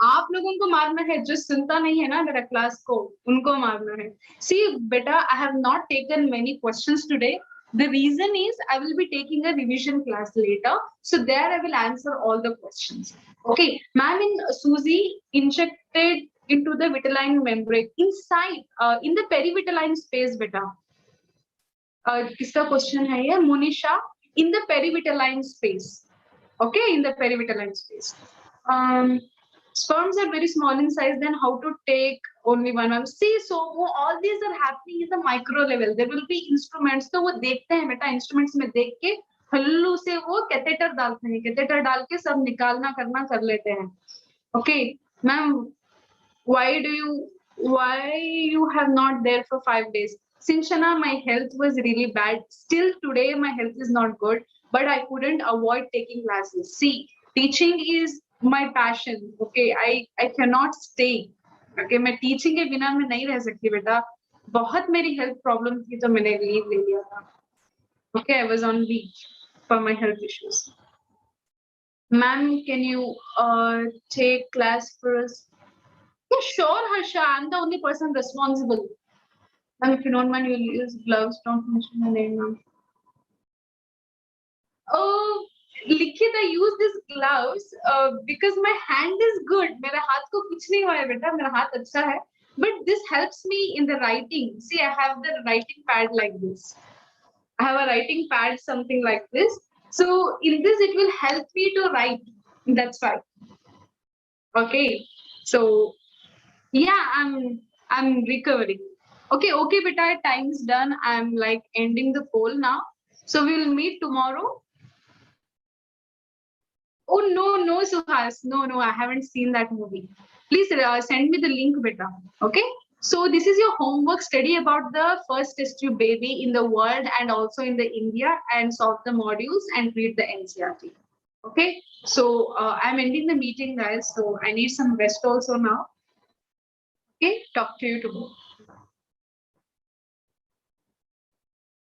आप लोगों को मारना है, जो सुनता नहीं है ना मेरा क्लास को, उनको मारना है. See, beta, I have not taken many questions today. The reason is I will be taking a revision class later. So there I will answer all the questions. Okay, ma'am, in Susie injected into the vitelline membrane inside, in the perivitelline space, beta. Kiska question hai ye? Monisha, in the perivitelline space. Okay, in the perivitelline space. Sperms are very small in size, then how to take only one? See, so all these are happening in the micro level. There will be instruments, so वो देखते हैं बेटा, instruments में देख के हल्लू से वो catheter डालते हैं, कैथेटर डाल के सब निकालना करना कर लेते हैं. Okay, ma'am, why you have not there for 5 days? Sinchana, my health was really bad. Still today, my health is not good, but I couldn't avoid taking classes. See, teaching is my passion. Okay, I cannot stay. Okay, मैं teaching के बिना मैं नहीं रह सकती बेटा. बहुत मेरी health problem थी तो मैंने leave ले लिया था. Okay, I was on leave for my health issues. Ma'am, can you take class for us? Yeah, sure, Harsha. I'm the only person responsible. Ma'am, if you don't mind, you'll use gloves. Don't mention my name, ma'am. Oh, Likit, I use these gloves because my hand is good. मेरा हाथ को कुछ नहीं हुआ है बेटा, मेरा हाथ अच्छा है. But this helps me in the writing. See, I have the writing pad like this. I have a writing pad, something like this. So in this, it will help me to write. That's why. Okay. So yeah, I'm recovering. Okay, beta, time's done. I'm like ending the poll now. So we will meet tomorrow. Oh no, Suhas. No, I haven't seen that movie. Please send me the link, beta. Okay. So this is your homework. Study about the first test tube baby in the world and also in the India, and solve the modules and read the NCRT. Okay. So I'm ending the meeting, guys. So I need some rest also now. Okay. Talk to you tomorrow.